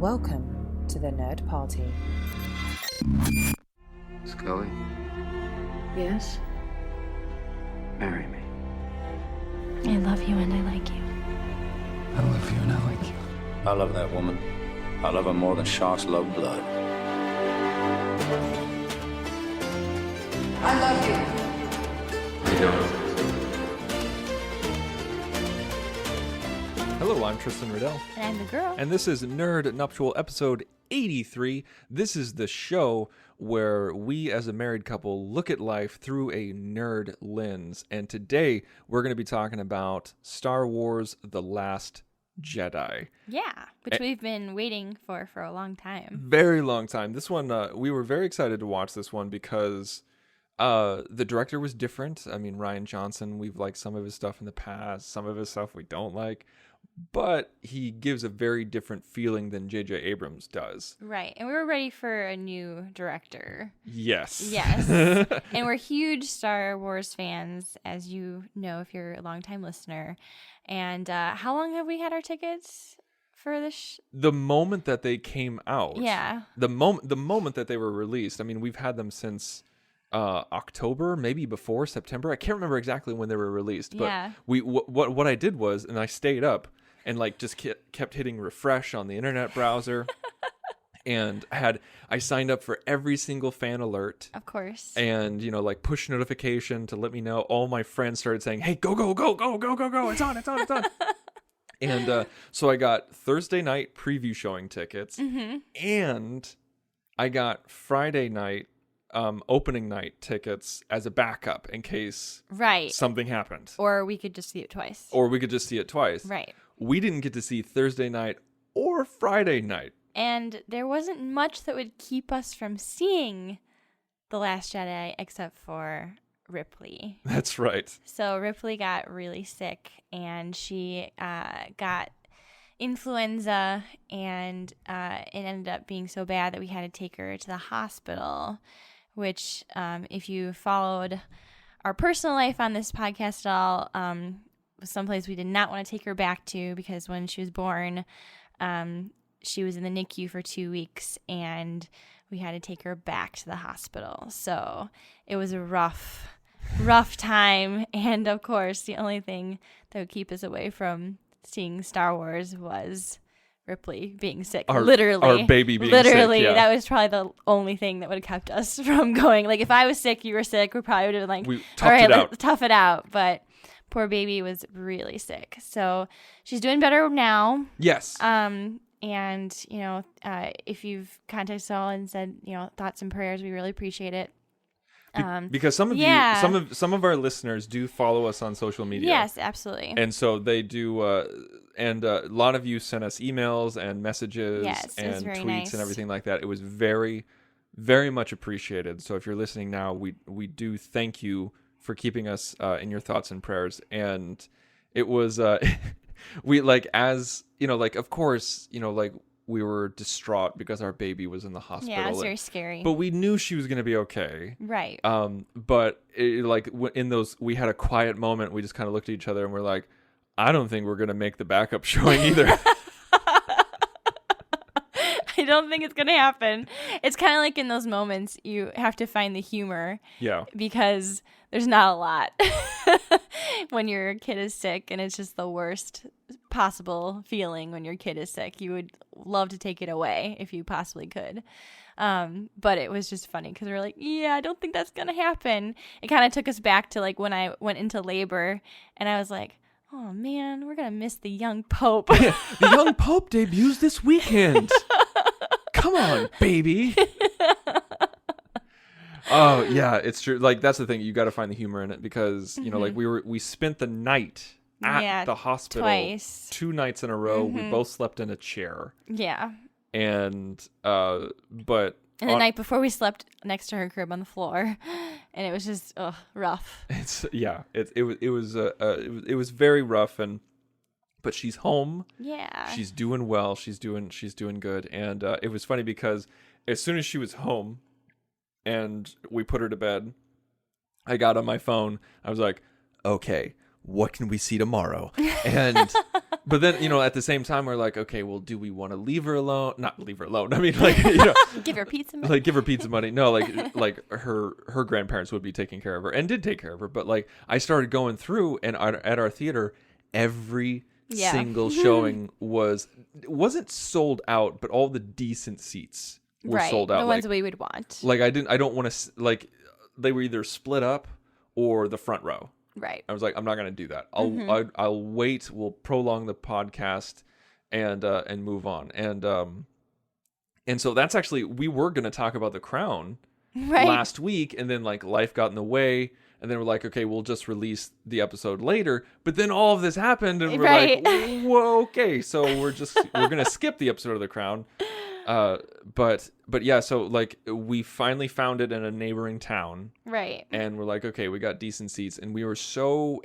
Welcome to the Nerd Party. Scully, Yes? marry me. I love you and I like you. I love you and I like you. I love that woman. I love her more than sharks love blood. I love you. You don't. Hello, I'm Tristan Riddell, And I'm the girl. and this is Nerd Nuptial episode 83. This is the show where we as a married couple look at life through a nerd lens, and today we're going to be talking about Star Wars The Last Jedi. Yeah, which we've been waiting for a long time. Very long time. This one, we were very excited to watch this one because the director was different. I mean, Rian Johnson, we've liked some of his stuff in the past, some of his stuff we don't like. But he gives a very different feeling than J.J. Abrams does. Right, and we were ready for a new director. Yes. Yes. And we're huge Star Wars fans, as you know if you're a longtime listener. And how long have we had our tickets for this? The moment that they came out. Yeah. The moment that they were released. I mean, we've had them since October, maybe before September. I can't remember exactly when they were released. But Yeah. what I did was, and I stayed up and like just kept hitting refresh on the internet browser. And I signed up for every single fan alert. Of course. And, like push notification to let me know. All my friends started saying, hey, go. It's on. And so I got Thursday night preview showing tickets. Mm-hmm. And I got Friday night opening night tickets as a backup in case Right. something happened. Or we could just see it twice. Or we could just see it twice. Right. We didn't get to see Thursday night or Friday night. And there wasn't much that would keep us from seeing The Last Jedi except for Ripley. That's right. So Ripley got really sick and she got influenza, and it ended up being so bad that we had to take her to the hospital, which if you followed our personal life on this podcast at all, was someplace we did not want to take her back to, because when she was born, she was in the NICU for 2 weeks and we had to take her back to the hospital. So it was a rough time. And of course, the only thing that would keep us away from seeing Star Wars was Ripley being sick. Literally. Our baby being sick. Literally. Yeah. That was probably the only thing that would have kept us from going. Like, if I was sick, you were sick, we probably would have been like, We all toughed right, it out. let's tough it out. But poor baby was really sick. So she's doing better now. Yes. And, if you've contacted us all and said, thoughts and prayers, we really appreciate it. Because some of yeah. you, some of our listeners do follow us on social media. Yes, absolutely. And so they do, and a lot of you sent us emails and messages Yes, it was and very tweets nice. and everything like that. It was very, very much appreciated. So if you're listening now, we do thank you for keeping us in your thoughts and prayers. And it was, we like, as, of course, we were distraught because our baby was in the hospital. Yeah, it's very scary. But we knew she was going to be okay. Right. But in those, we had a quiet moment. We just kind of looked at each other and we're like, I don't think we're going to make the backup showing either. I don't think it's going to happen. It's kind of like in those moments, you have to find the humor. Yeah. Because there's not a lot when your kid is sick, and it's just the worst possible feeling when your kid is sick. You would love to take it away if you possibly could. But it was just funny because we were like, yeah, I don't think that's going to happen. It kind of took us back to like when I went into labor and I was like, oh man, we're going to miss the young Pope. The young Pope debuts this weekend. Come on, baby. Oh yeah, it's true. Like, that's the thing. You got to find the humor in it because, like we spent the night at the hospital twice. 2 nights in a row. We both slept in a chair. Yeah. And, And the night before we slept next to her crib on the floor, and it was just rough. It was very rough, but she's home. Yeah. She's doing well. She's doing good. And it was funny because as soon as she was home and we put her to bed, I got on my phone. I was like, okay, what can we see tomorrow? And But then, at the same time, we're like, okay, well, do we want to leave her alone? Not leave her alone. I mean, like, Give her pizza money. like give her pizza money. No, like her grandparents would be taking care of her and did take care of her. But like, I started going through, and at our theater, every single showing wasn't sold out, but all the decent seats were sold out. The ones we would want. Like, I don't want to, like, they were either split up or the front row. Right. I was like, I'm not going to do that. I'll wait. We'll prolong the podcast and move on. And so that's actually, we were going to talk about The Crown last week, and then like life got in the way, and then we're like, okay, we'll just release the episode later. But then all of this happened, and we're like, whoa, okay, so we're going to skip the episode of The Crown. But yeah, so like we finally found it in a neighboring town, right? And we're like, okay, we got decent seats, and we were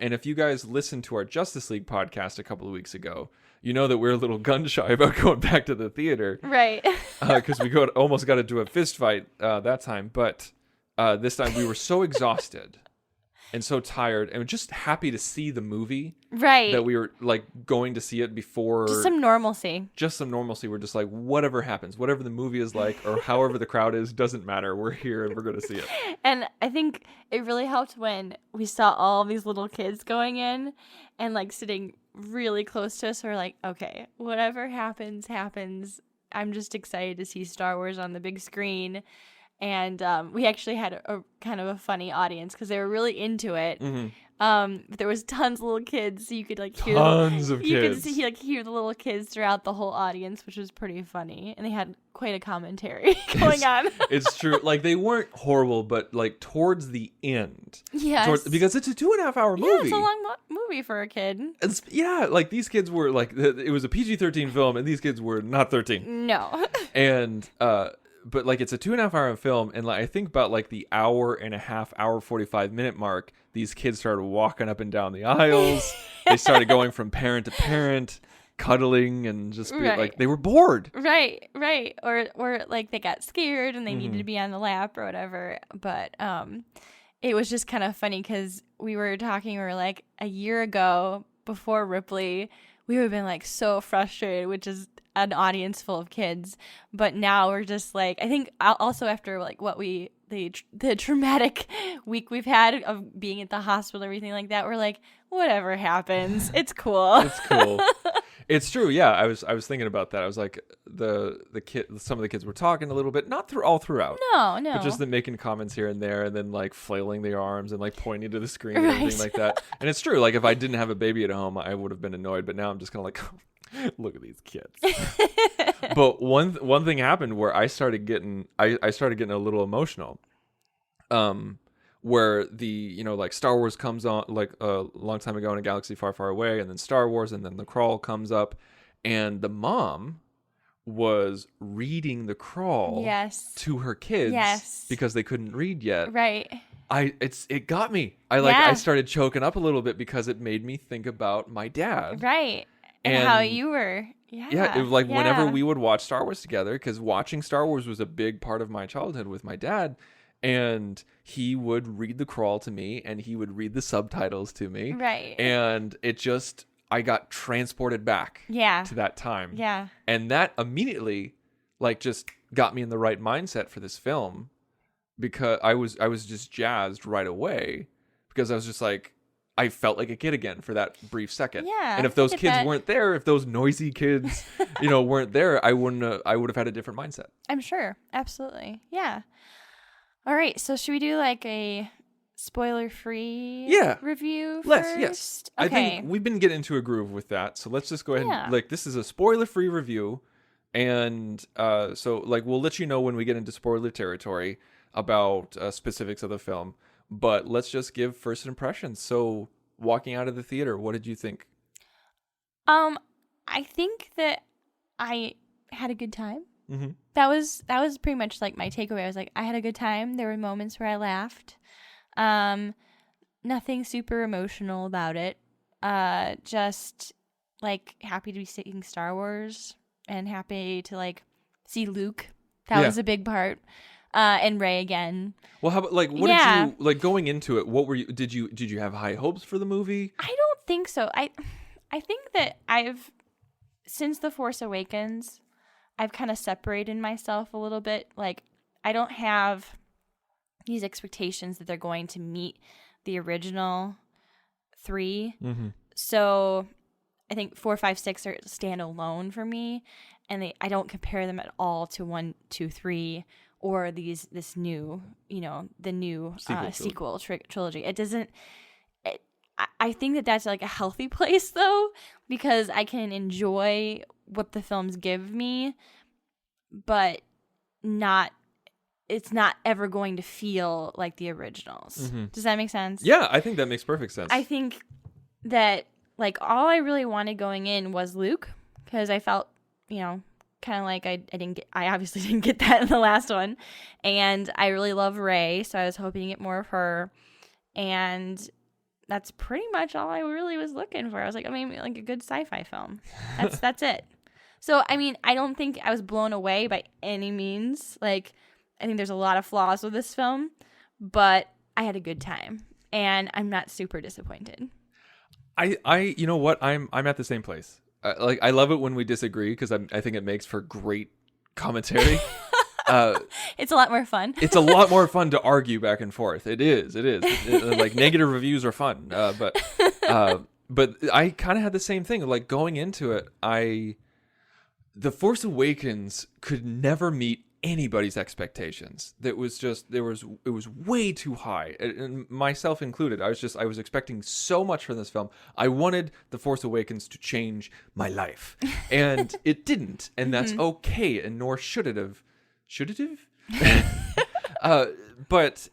and if you guys listened to our Justice League podcast a couple of weeks ago, you know that we're a little gun shy about going back to the theater, right? Because we almost got into a fist fight that time, but this time we were so exhausted and so tired and just happy to see the movie, right? That we were like going to see it before. Just some normalcy. We're just like, whatever happens, whatever the movie is like, or however the crowd is, doesn't matter. We're here and we're going to see it. And I think it really helped when we saw all these little kids going in and like sitting really close to us. We're like, okay, whatever happens. I'm just excited to see Star Wars on the big screen. And we actually had a kind of a funny audience because they were really into it. Mm-hmm. There was tons of little kids, so you could like hear hear the little kids throughout the whole audience, which was pretty funny. And they had quite a commentary going on. It's true. Like, they weren't horrible, but like towards the end, because it's a 2.5 hour movie. Yeah, it's a long movie for a kid. Like these kids were like, it was a PG-13 film, and these kids were not 13. No. And but like it's a 2.5 hour film, and like I think about like the hour 45-minute mark, these kids started walking up and down the aisles. They started going from parent to parent, cuddling, and just like they were bored. Right. Or like they got scared and they needed to be on the lap or whatever. But it was just kind of funny because we were like a year ago before Ripley, we would have been like so frustrated, which is an audience full of kids. But now we're just like, I think also after like what the traumatic week we've had of being at the hospital, everything like that, we're like, whatever happens, it's cool. It's cool. It's true. Yeah, I was thinking about that. I was like, some of the kids were talking a little bit, not all throughout. No. But just making comments here and there, and then like flailing their arms and like pointing to the screen and everything like that. And it's true. Like, if I didn't have a baby at home, I would have been annoyed. But now I'm just kind of like, look at these kids. But one thing happened where I started getting a little emotional. Where the, like Star Wars comes on like a long time ago in a galaxy far, far away, and then Star Wars, and then the crawl comes up, and the mom was reading the crawl to her kids because they couldn't read yet. Right. It got me. I started choking up a little bit because it made me think about my dad. Right. And how you were. Yeah. Yeah. It was like whenever we would watch Star Wars together, because watching Star Wars was a big part of my childhood with my dad. And he would read the crawl to me, and he would read the subtitles to me. Right. And I got transported back to that time. Yeah. And that immediately like just got me in the right mindset for this film, because I was just jazzed right away, because I was just like, I felt like a kid again for that brief second. Yeah. And if those kids weren't there, if those noisy kids, weren't there, I would have had a different mindset. I'm sure. Absolutely. Yeah. All right, so should we do like a spoiler-free review first? Yes. Okay. I think we've been getting into a groove with that, so let's just go ahead and, like, this is a spoiler-free review, and so, like, we'll let you know when we get into spoiler territory about specifics of the film, but let's just give first impressions. So, walking out of the theater, what did you think? I think that I had a good time. Mm-hmm. That was pretty much like my takeaway. I was like, I had a good time. There were moments where I laughed. Nothing super emotional about it. Just like happy to be seeing Star Wars and happy to like see Luke. That was a big part. And Rey again. Well, how about like what did you like going into it? What were you? Did you have high hopes for the movie? I don't think so. I think that since The Force Awakens, I've kind of separated myself a little bit. Like, I don't have these expectations that they're going to meet the original 3. Mm-hmm. So I think 4, 5, 6 are stand alone for me, and I don't compare them at all to 1, 2, 3 or this new, the new sequel trilogy. It doesn't. I think that that's like a healthy place though, because I can enjoy what the films give me, but it's not ever going to feel like the originals. Mm-hmm. Does that make sense? Yeah, I think that makes perfect sense. I think that like all I really wanted going in was Luke, because I felt, kind of like I obviously didn't get that in the last one, and I really love Rey, so I was hoping to get more of her, and that's pretty much all I really was looking for. I was like, like a good sci-fi film. That's it. So, I don't think I was blown away by any means. Like, I think there's a lot of flaws with this film, but I had a good time, and I'm not super disappointed. You know what? I'm at the same place. I love it when we disagree, because I think it makes for great commentary. It's a lot more fun. It's a lot more fun to argue back and forth. It is. Like, negative reviews are fun, but I kind of had the same thing. Like, going into it, The Force Awakens could never meet anybody's expectations. It was way too high, and myself included. I was expecting so much from this film. I wanted The Force Awakens to change my life, and it didn't, and that's okay, and nor should it have. Should it have? But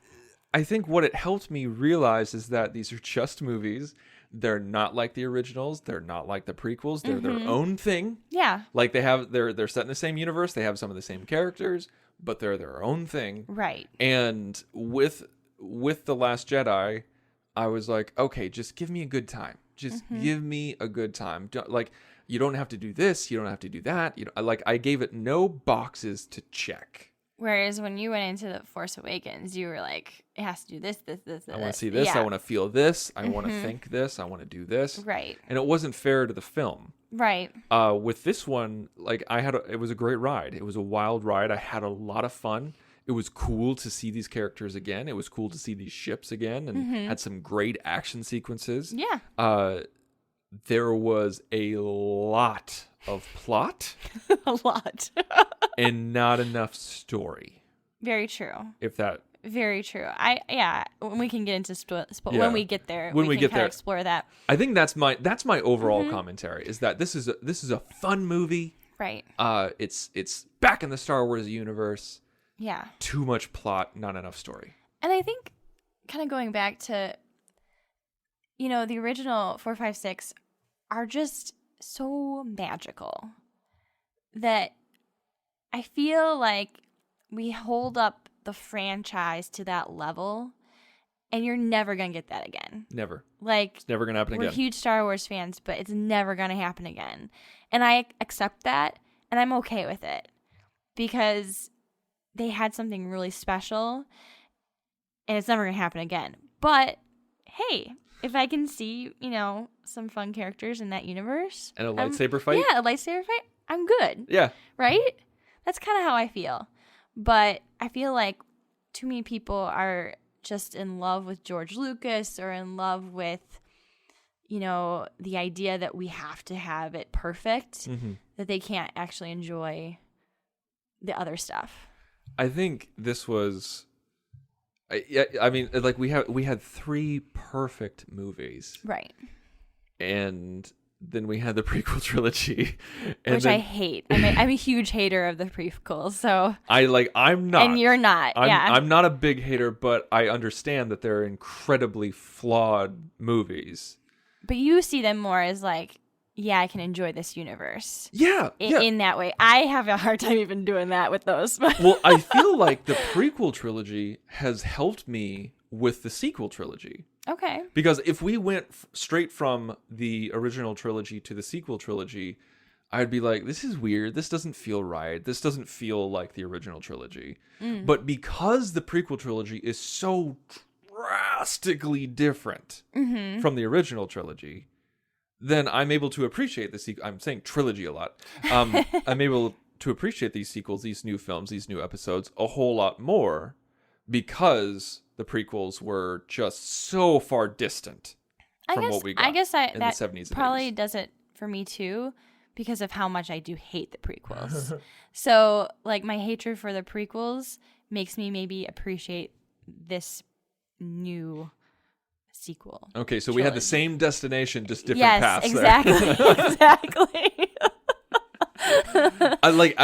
I think what it helped me realize is that these are just movies. They're not like the originals. They're not like the prequels. They're their own thing. Yeah. Like, they're set in the same universe. They have some of the same characters, but they're their own thing. Right. And with The Last Jedi, I was like, okay, just give me a good time. Just give me a good time. You don't have to do this. You don't have to do that. I gave it no boxes to check. Whereas when you went into The Force Awakens, you were like, it has to do this. I want to see this. Yeah. I want to feel this. I want to think this. I want to do this. Right. And it wasn't fair to the film. Right. With this one, like, it was a great ride. It was a wild ride. I had a lot of fun. It was cool to see these characters again. It was cool to see these ships again, and had some great action sequences. Yeah. There was a lot of plot. A lot. And not enough story. Very true. Very true. When we can get into when we get there, we can kind of explore that. I think that's my overall commentary, is that this is a fun movie. Right. It's back in the Star Wars universe. Yeah. Too much plot, not enough story. And I think, kind of going back to, the original 4, 5, 6 are just so magical that I feel like we hold up the franchise to that level, and you're never going to get that again. Never. Like, it's never going to happen again. We're huge Star Wars fans, but it's never going to happen again. And I accept that, and I'm okay with it, because they had something really special, and it's never going to happen again. But hey, if I can see, some fun characters in that universe. And a lightsaber fight? Yeah, a lightsaber fight. I'm good. Yeah. Right? That's kind of how I feel. But I feel like too many people are just in love with George Lucas, or in love with, the idea that we have to have it perfect, that they can't actually enjoy the other stuff. I think this was... we had 3 perfect movies. Right. And then we had the prequel trilogy. Which I hate. I'm a huge hater of the prequels, so... I'm not. And you're not, yeah. I'm not a big hater, but I understand that they're incredibly flawed movies. But you see them more as like, yeah, I can enjoy this universe. Yeah. In that way. I have a hard time even doing that with those. Well, I feel like the prequel trilogy has helped me with the sequel trilogy. Okay. Because if we went straight from the original trilogy to the sequel trilogy, I'd be like, this is weird. This doesn't feel right. This doesn't feel like the original trilogy. But because the prequel trilogy is so drastically different from the original trilogy, then I'm able to appreciate the sequel. I'm saying trilogy a lot. I'm able to appreciate these sequels, these new films, these new episodes a whole lot more because the prequels were just so far distant from what we got in the 70s and probably 80s. does it for me too because of how much I do hate the prequels. So like my hatred for the prequels makes me maybe appreciate this new sequel. Okay, so we had the trilogy. same destination, just different Yes, paths. exactly. Exactly.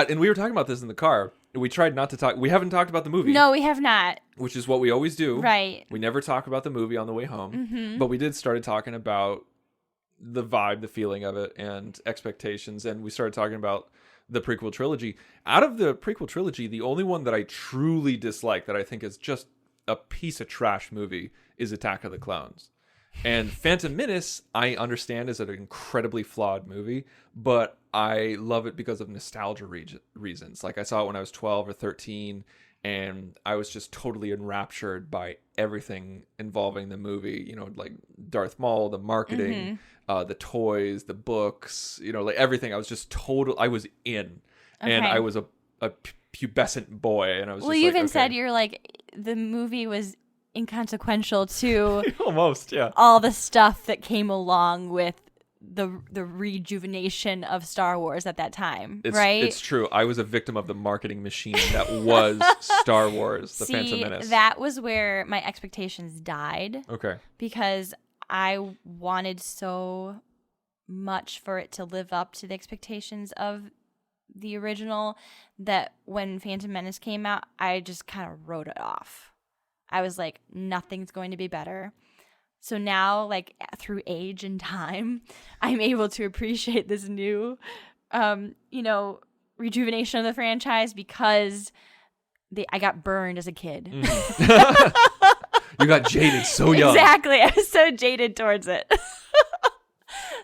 And we were talking about this in the car. We tried not to talk. We haven't talked about the movie. No, we have not. Which is what we always do. Right. We never talk about the movie on the way home. Mm-hmm. But we did started talking about the vibe, the feeling of it, and expectations. And we started talking about the prequel trilogy. Out of the prequel trilogy, the only one that I truly dislike, that I think is just a piece of trash movie, is Attack of the Clones. And Phantom Menace, I understand, is an incredibly flawed movie, but I love it because of nostalgia reasons. Like, I saw it when I was 12 or 13, and I was just totally enraptured by everything involving the movie. You know, like Darth Maul, the marketing, the toys, the books, you know, like everything. I was just I was in. Okay. And I was a pubescent boy, and I was Well, just you like, even okay. said you're like, the movie was inconsequential to Almost, yeah. all the stuff that came along with the rejuvenation of Star Wars at that time, right? It's true. I was a victim of the marketing machine that was Star Wars, the Phantom Menace. That was where my expectations died Okay. because I wanted so much for it to live up to the expectations of the original that when Phantom Menace came out, I just kind of wrote it off. I was like, nothing's going to be better. So now, like, through age and time, I'm able to appreciate this new, rejuvenation of the franchise because I got burned as a kid. You got jaded so young. Exactly. I was so jaded towards it.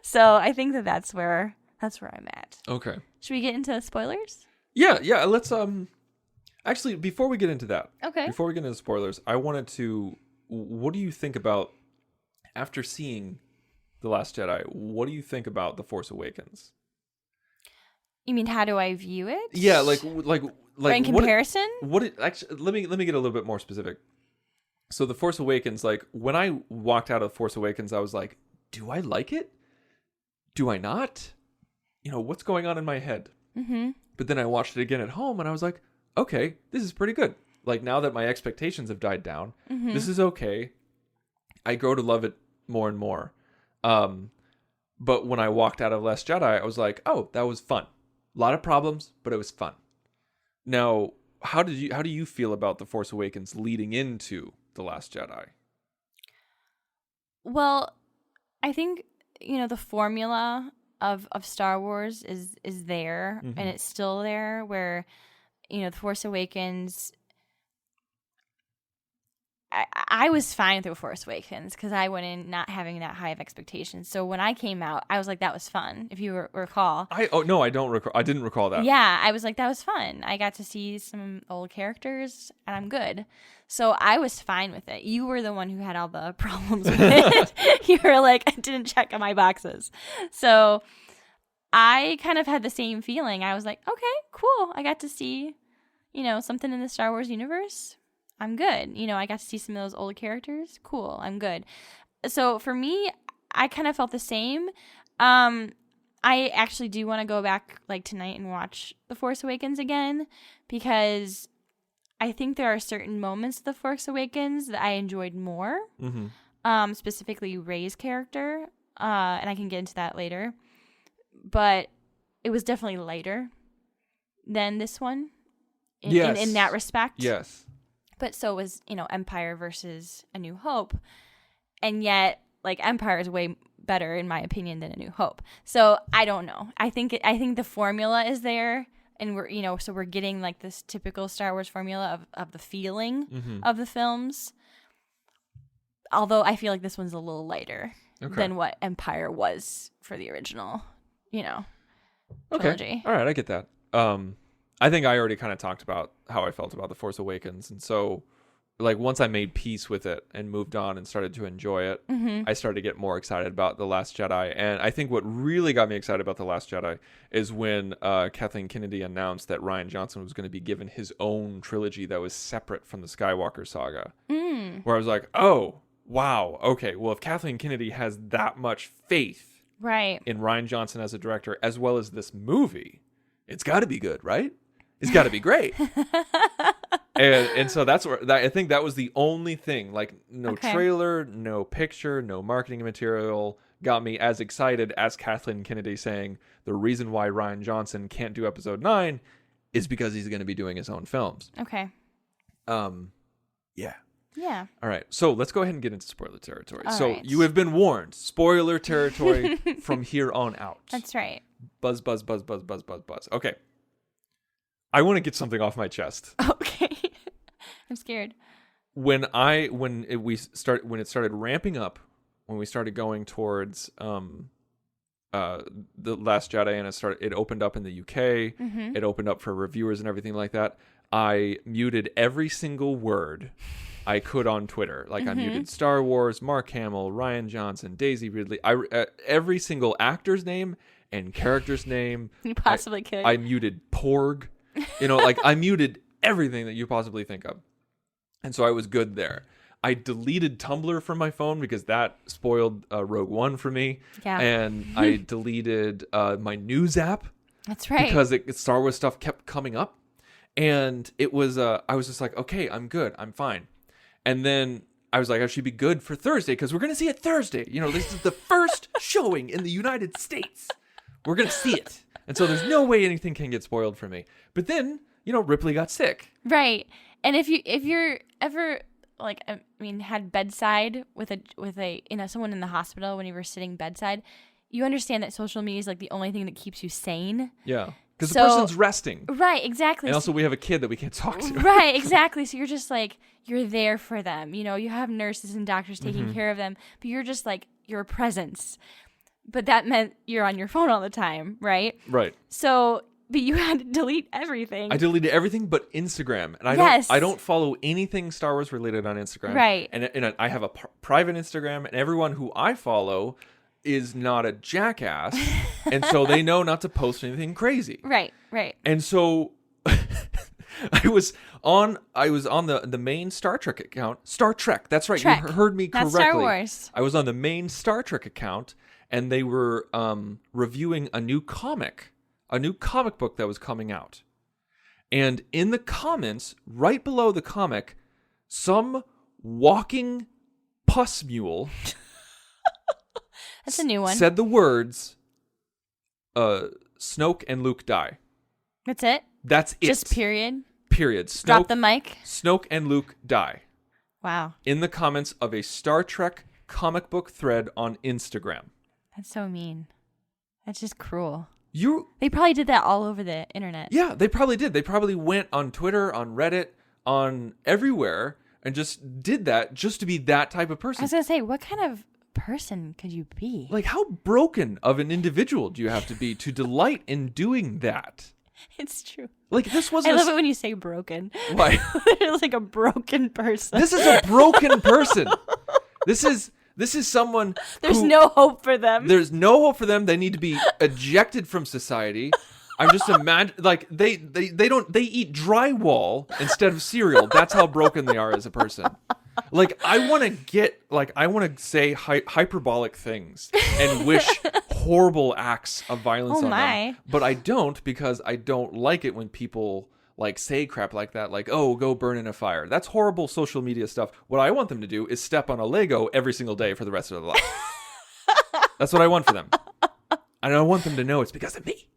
So I think that's where I'm at. Okay. Should we get into spoilers? Yeah. Let's actually, before we get into that, Okay. before we get into spoilers, I wanted to. What do you think about, after seeing The Last Jedi? What do you think about The Force Awakens? You mean how do I view it? Yeah, like Or in comparison? Actually, let me get a little bit more specific. So The Force Awakens, like when I walked out of Force Awakens, I was like, do I like it? Do I not? You know, what's going on in my head? Mm-hmm. But then I watched it again at home and I was like, okay, this is pretty good. Like, now that my expectations have died down, this is okay. I grow to love it more and more. But when I walked out of Last Jedi, I was like, oh, that was fun. A lot of problems, but it was fun. Now, how do you feel about The Force Awakens leading into The Last Jedi? Well, I think, the formula of Star Wars is there, and it's still there, where, The Force Awakens, I was fine with The Force Awakens because I went in not having that high of expectations. So when I came out, I was like, that was fun, if you recall. I didn't recall that. Yeah, I was like, that was fun. I got to see some old characters, and I'm good. So I was fine with it. You were the one who had all the problems with it. You were like, I didn't check on my boxes. So I kind of had the same feeling. I was like, okay, cool. I got to see, something in the Star Wars universe. I'm good. I got to see some of those old characters. Cool. I'm good. So for me, I kind of felt the same. I actually do want to go back like tonight and watch The Force Awakens again because I think there are certain moments of The Force Awakens that I enjoyed more. Specifically Rey's character. And I can get into that later. But it was definitely lighter than this one in that respect. Yes. But so was, Empire versus A New Hope. And yet, like, Empire is way better, in my opinion, than A New Hope. So I don't know. I think the formula is there. And we're, so we're getting like this typical Star Wars formula of the feeling of the films. Although I feel like this one's a little lighter than what Empire was for the original, trilogy. Okay. All right. I get that. I think I already kind of talked about how I felt about The Force Awakens. And so like once I made peace with it and moved on and started to enjoy it, I started to get more excited about The Last Jedi. And I think what really got me excited about The Last Jedi is when Kathleen Kennedy announced that Rian Johnson was going to be given his own trilogy that was separate from the Skywalker saga. Where I was like, oh, wow, okay, well, if Kathleen Kennedy has that much faith in Rian Johnson as a director, as well as this movie, it's got to be good, right? It's got to be great. And so that's where I think that was the only thing, like no trailer, no picture, no marketing material got me as excited as Kathleen Kennedy saying the reason why Rian Johnson can't do episode 9 is because he's going to be doing his own films. Okay. Yeah. Yeah. All right. So let's go ahead and get into spoiler territory. All so right. you have been warned. Spoiler territory from here on out. That's right. Buzz, buzz, buzz, buzz, buzz, buzz, buzz. Okay. I want to get something off my chest. Okay. I'm scared. When it started ramping up, when we started going towards The Last Jedi, and it opened up in the UK, it opened up for reviewers and everything like that, I muted every single word I could on Twitter. Like I muted Star Wars, Mark Hamill, Rian Johnson, Daisy Ridley, every single actor's name and character's name. You possibly could. I muted Porg. Like I muted everything that you possibly think of. And so I was good there. I deleted Tumblr from my phone because that spoiled Rogue One for me. Yeah. And I deleted my news app. That's right. Because Star Wars stuff kept coming up. And it was, I was just like, okay, I'm good. I'm fine. And then I was like, I should be good for Thursday because we're going to see it Thursday. This is the first showing in the United States. We're going to see it. And so there's no way anything can get spoiled for me. But then, Ripley got sick. Right. And if you're ever had bedside with a someone in the hospital when you were sitting bedside, you understand that social media is like the only thing that keeps you sane. Yeah. Because the person's resting. Right, exactly. And also we have a kid that we can't talk to. Right, exactly. So you're just like, you're there for them. You have nurses and doctors taking care of them, but you're just like, you're a presence. But that meant you're on your phone all the time, right? Right. So, but you had to delete everything. I deleted everything but Instagram. And I don't follow anything Star Wars related on Instagram. Right. And I have a private Instagram, and everyone who I follow is not a jackass. And so they know not to post anything crazy. Right. And so I was on the main Star Trek account. Star Trek. That's right. Trek. You heard me correctly. Not Star Wars. I was on the main Star Trek account, and they were reviewing a new comic book that was coming out. And in the comments, right below the comic, some walking pus mule That's a new one. said the words, Snoke and Luke die. That's it? That's it. Just period? Period. Drop the mic? Snoke and Luke die. Wow. In the comments of a Star Trek comic book thread on Instagram. That's so mean. That's just cruel. They probably did that all over the internet. Yeah, they probably did. They probably went on Twitter, on Reddit, on everywhere, and just did that just to be that type of person. I was going to say, what kind of person could you be? Like, how broken of an individual do you have to be to delight in doing that? It's true. Like, this wasn't I love it when you say broken. Why? It's like a broken person. This is a broken person. This is someone There's no hope for them. There's no hope for them. They need to be ejected from society. I'm just imagine like they eat drywall instead of cereal. That's how broken they are as a person. Like I want to say hyperbolic things and wish horrible acts of violence on them, but I don't because I don't like it when people like say crap like that, like, oh, go burn in a fire. That's horrible social media stuff. What I want them to do is step on a Lego every single day for the rest of their life. That's what I want for them. And I want them to know it's because of me.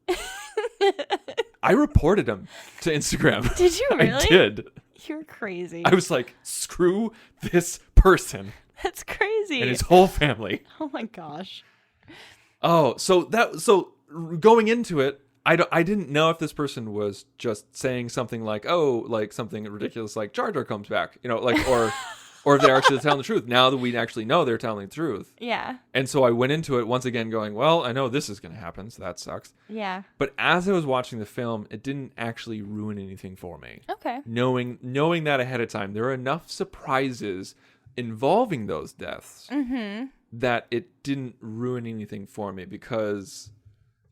I reported him to Instagram. Did you really? I did. You're crazy. I was like, screw this person. That's crazy. And his whole family. Oh my gosh. Oh, so going into it, I didn't know if this person was just saying something like, oh, like something ridiculous like Jar Jar comes back, like, or or if they're actually telling the truth. Now that we actually know they're telling the truth. Yeah. And so I went into it once again going, well, I know this is going to happen, so that sucks. Yeah. But as I was watching the film, it didn't actually ruin anything for me. Okay. Knowing that ahead of time, there are enough surprises involving those deaths that it didn't ruin anything for me because,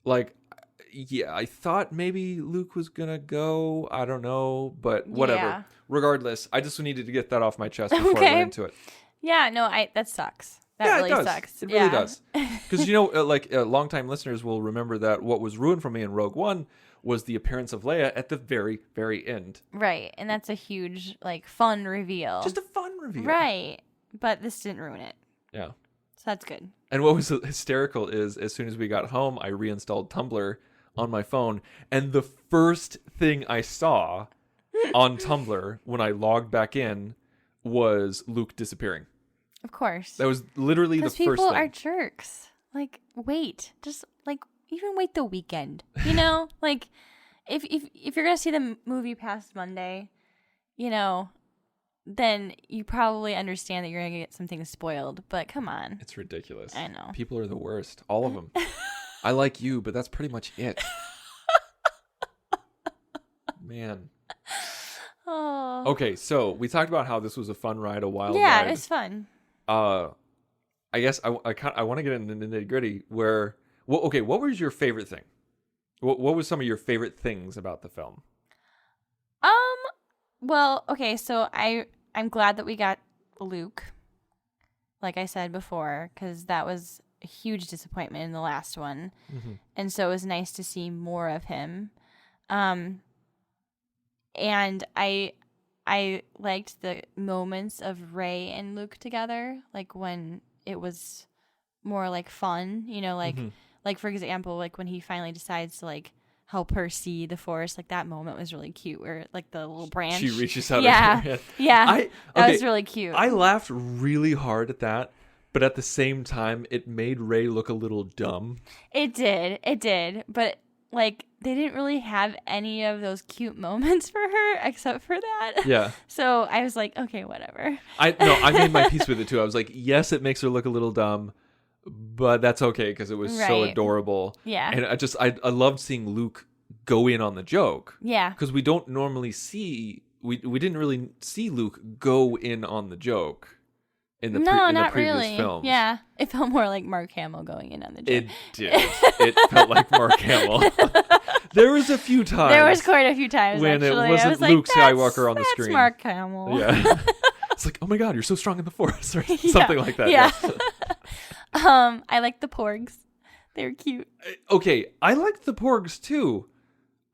like, yeah, I thought maybe Luke was going to go. I don't know, but whatever. Yeah. Regardless, I just needed to get that off my chest before I went into it. Yeah, no, that sucks. That really it does. sucks. It really does. Because, longtime listeners will remember that what was ruined for me in Rogue One was the appearance of Leia at the very, very end. Right, and that's a huge, like, fun reveal. Just a fun reveal. Right, but this didn't ruin it. Yeah. So that's good. And what was hysterical is as soon as we got home, I reinstalled Tumblr on my phone, and the first thing I saw on Tumblr when I logged back in was Luke disappearing. Of course. That was literally the first thing. Because people are jerks. Like, wait. Just, like, even wait the weekend. You know? Like, if you're going to see the movie past Monday, you know, then you probably understand that you're going to get something spoiled. But come on. It's ridiculous. I know. People are the worst. All of them. I like you, but that's pretty much it. Man. Oh. Okay, so we talked about how this was a fun ride, a wild ride. Yeah, it was fun. I guess I want to get into the nitty gritty. What was your favorite thing? What was some of your favorite things about the film? Well, okay, so I'm glad that we got Luke, like I said before, because that was a huge disappointment in the last one, and so it was nice to see more of him. And I liked the moments of Rey and Luke together, like when it was more like fun, you know, like for example, like when he finally decides to like help her see the Force, like that moment was really cute, where like the little branch She reaches out. Yeah, her hand. yeah, that was really cute. I laughed really hard at that, but at the same time, it made Rey look a little dumb. It did, but like they didn't really have any of those cute moments for her except for that. Yeah. So I was like, okay, whatever. I made my peace with it too. I was like, yes, it makes her look a little dumb, but that's okay because it was so adorable. Yeah. And I loved seeing Luke go in on the joke. Yeah. Because we don't normally see we didn't really see Luke go in on the joke in the previous really. films. Yeah. It felt more like Mark Hamill going in on the joke. It did. It felt like Mark Hamill. There was a few times. There was quite a few times when actually. it wasn't I was Luke like, Skywalker on the that's screen. Mark Hamill. Yeah. It's like, oh my God, you're so strong in the Force, or something like that. Yeah. I like the porgs. They were cute. Okay, I liked the porgs too.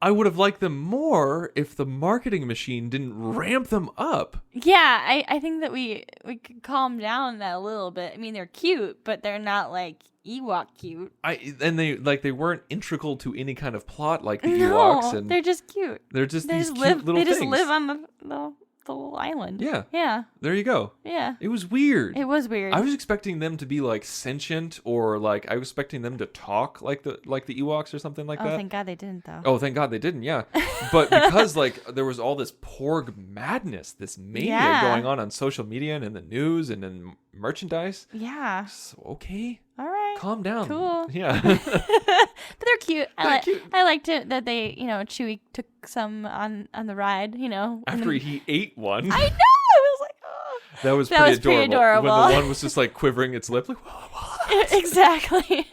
I would have liked them more if the marketing machine didn't ramp them up. Yeah, I think that we could calm down that a little bit. I mean, they're cute, but they're not like Ewok cute. They weren't integral to any kind of plot like the Ewoks. And they're just cute. They're just they these just cute live, little They things. just live on the little island. Yeah. Yeah. There you go. Yeah. It was weird. It was weird. I was expecting them to be like sentient, or like I was expecting them to talk like the Ewoks or something like that. Oh, thank God they didn't though. Oh, thank God they didn't. Yeah, but because like there was all this Porg madness, this mania going on social media and in the news and in merchandise. Yeah. So, okay. All right. Calm down. Cool. Yeah. But they're cute. I liked it that they, Chewie took some on the ride, After he ate one. I know. I was like, oh. That was That pretty was pretty adorable. When the one was just like quivering its lip, like, what? Exactly.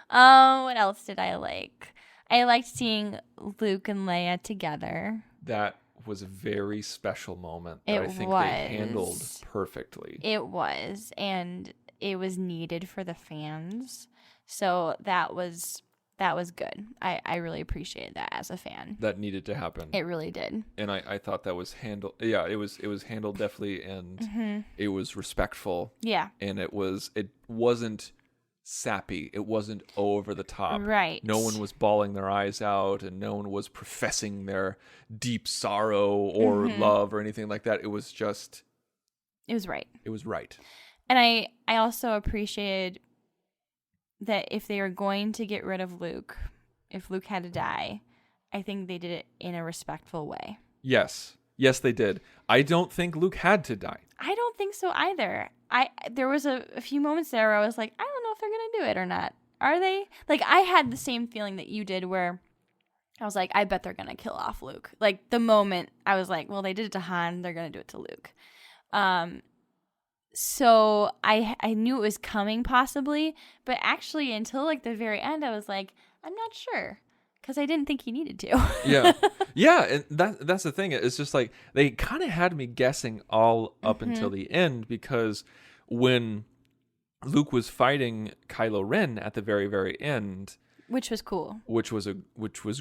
What else did I like? I liked seeing Luke and Leia together. That was a very special moment that It I think was. they handled perfectly. It was, and it was needed for the fans. So that was good. I really appreciated that as a fan. That needed to happen. It really did. And I thought that was handled. Yeah, it was handled deftly, and it was respectful. Yeah. And it wasn't sappy. It wasn't over the top. Right. No one was bawling their eyes out, and no one was professing their deep sorrow or love or anything like that. It was just. It was right. It was right. And I also appreciated that if they were going to get rid of Luke, if Luke had to die, I think they did it in a respectful way. Yes, they did. I don't think Luke had to die. I don't think so either. There was a few moments there where I was like, I don't know if they're gonna do it or not. Are they? Like, I had the same feeling that you did, where I was like, I bet they're gonna kill off Luke. Like, the moment I was like, well, they did it to Han, they're gonna do it to Luke. So I knew it was coming possibly, but actually until like the very end, I was like, I'm not sure. Because I didn't think he needed to. Yeah, and that's the thing. It's just like they kind of had me guessing all up until the end, because when Luke was fighting Kylo Ren at the very, very end, which was cool, which was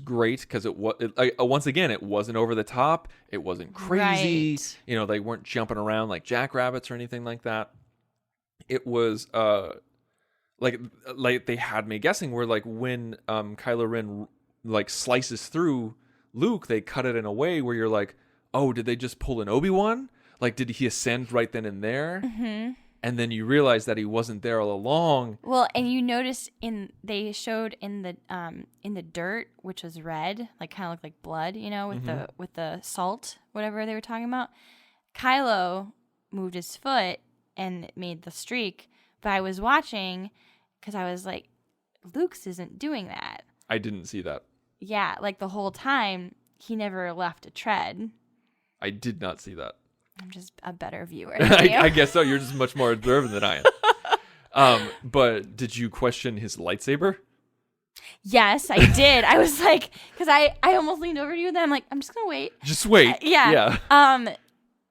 great, because once again, it wasn't over the top, it wasn't crazy. Right. You know, they weren't jumping around like jackrabbits or anything like that. It was like they had me guessing, where like when Kylo Ren like slices through Luke, they cut it in a way where you're like, oh, did they just pull an Obi-Wan? Like, did he ascend right then and there? Mm-hmm. And then you realize that he wasn't there all along. Well, and you noticed they showed in the dirt, which was red, like kind of looked like blood, you know, with the salt, whatever they were talking about. Kylo moved his foot and it made the streak, but I was watching because I was like, Luke's isn't doing that. I didn't see that. Yeah, like the whole time, he never left a tread. I did not see that. I'm just a better viewer than you. I guess so. You're just much more observant than I am. But did you question his lightsaber? Yes, I did. I was like, because I almost leaned over to you, and then I'm like, I'm just going to wait. Just wait. Yeah.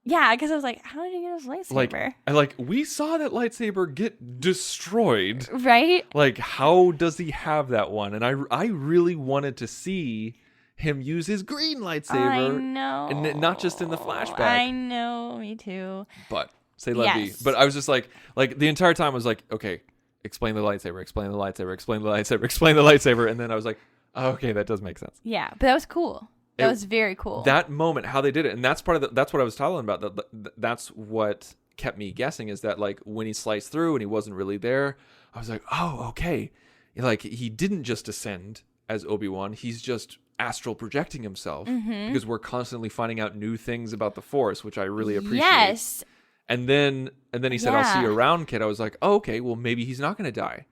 Yeah, because I was like, how did he get his lightsaber? We saw that lightsaber get destroyed. Right? Like, how does he have that one? And I really wanted to see him use his green lightsaber. I know. And not just in the flashback. I know, me too. But, say let me. But I was just like the entire time I was like, okay, explain the lightsaber, explain the lightsaber, explain the lightsaber, explain the lightsaber. And then I was like, oh, okay, that does make sense. Yeah, but that was cool. That was very cool. That moment, how they did it, and that's part of that's what I was telling about. That's what kept me guessing, is that like when he sliced through and he wasn't really there, I was like, oh, okay, like he didn't just ascend as Obi-Wan, he's just astral projecting himself, because we're constantly finding out new things about the Force, which I really appreciate. Yes. And then he said, I'll see you around, kid. I was like, oh, okay, well maybe he's not going to die.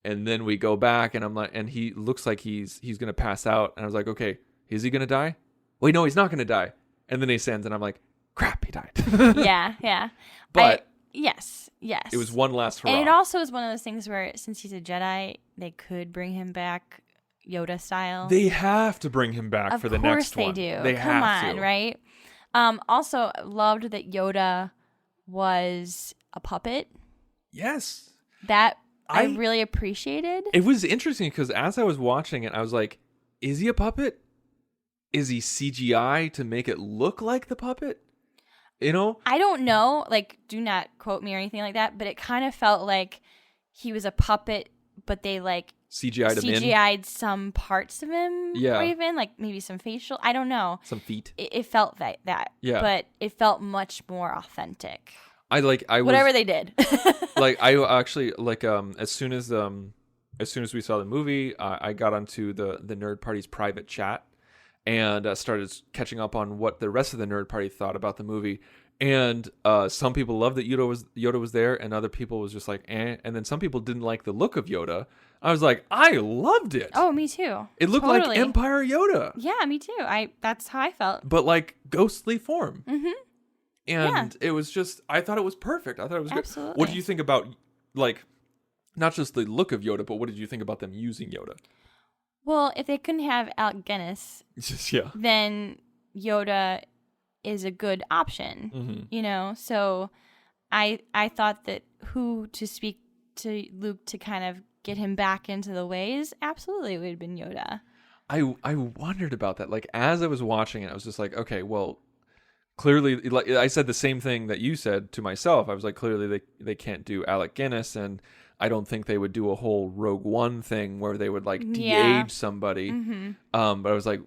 And then we go back, and I'm like, and he looks like he's going to pass out, and I was like, okay. Is he going to die? Wait, no, he's not going to die. And then he ascends, and I'm like, crap, he died. Yeah. But yes. It was one last hurrah. And it also is one of those things where, since he's a Jedi, they could bring him back Yoda style. They have to bring him back for the next one. Of course they do. They Come have on, to. right? Also, loved that Yoda was a puppet. Yes. That I really appreciated. It was interesting, because as I was watching it, I was like, is he a puppet? Is he CGI to make it look like the puppet? You know? I don't know. Like, do not quote me or anything like that, but it kind of felt like he was a puppet, but they like CGI'd some parts of him. Yeah. Or even like maybe some facial. I don't know. Some feet. It felt that. Yeah. But it felt much more authentic. Whatever they did. Like, I actually, like, as soon as we saw the movie, I got onto the Nerd Party's private chat, and started catching up on what the rest of the Nerd Party thought about the movie. And some people loved that Yoda was there, and other people was just like, eh. And then some people didn't like the look of Yoda. I was like, I loved it. Oh, me too. It looked like Empire Yoda. Yeah, me too. That's how I felt. But like ghostly form. Mm-hmm. And it was just, I thought it was perfect. I thought it was Absolutely. good. What did you think about, like, not just the look of Yoda, but what did you think about them using Yoda? Well, if they couldn't have Alec Guinness, then Yoda is a good option, you know? So I thought that who to speak to Luke to kind of get him back into the ways, absolutely it would have been Yoda. I wondered about that. Like, as I was watching it, I was just like, okay, well, clearly, like I said the same thing that you said to myself. I was like, clearly they can't do Alec Guinness, and I don't think they would do a whole Rogue One thing where they would like de-age somebody. But I was like,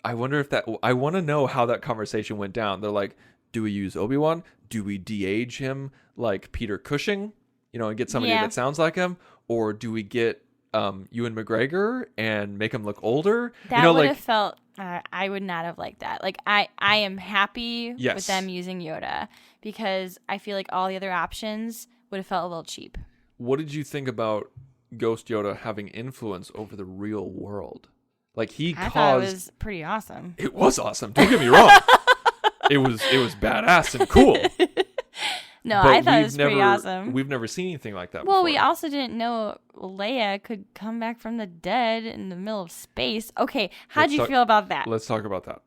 I wonder if I want to know how that conversation went down. They're like, do we use Obi-Wan? Do we de-age him like Peter Cushing, you know, and get somebody that sounds like him? Or do we get Ewan McGregor and make him look older? That you know, would have felt I would not have liked that. Like, I am happy Yes. with them using Yoda because I feel like all the other options would have felt a little cheap. What did you think about Ghost Yoda having influence over the real world? Like, I thought it was pretty awesome. It was awesome. Don't get me wrong. It was badass and cool. No, But I thought it was never, pretty awesome. We've never seen anything like that Well, before. we also didn't know Leia could come back from the dead in the middle of space. Okay, how'd you feel about that? Let's talk about that.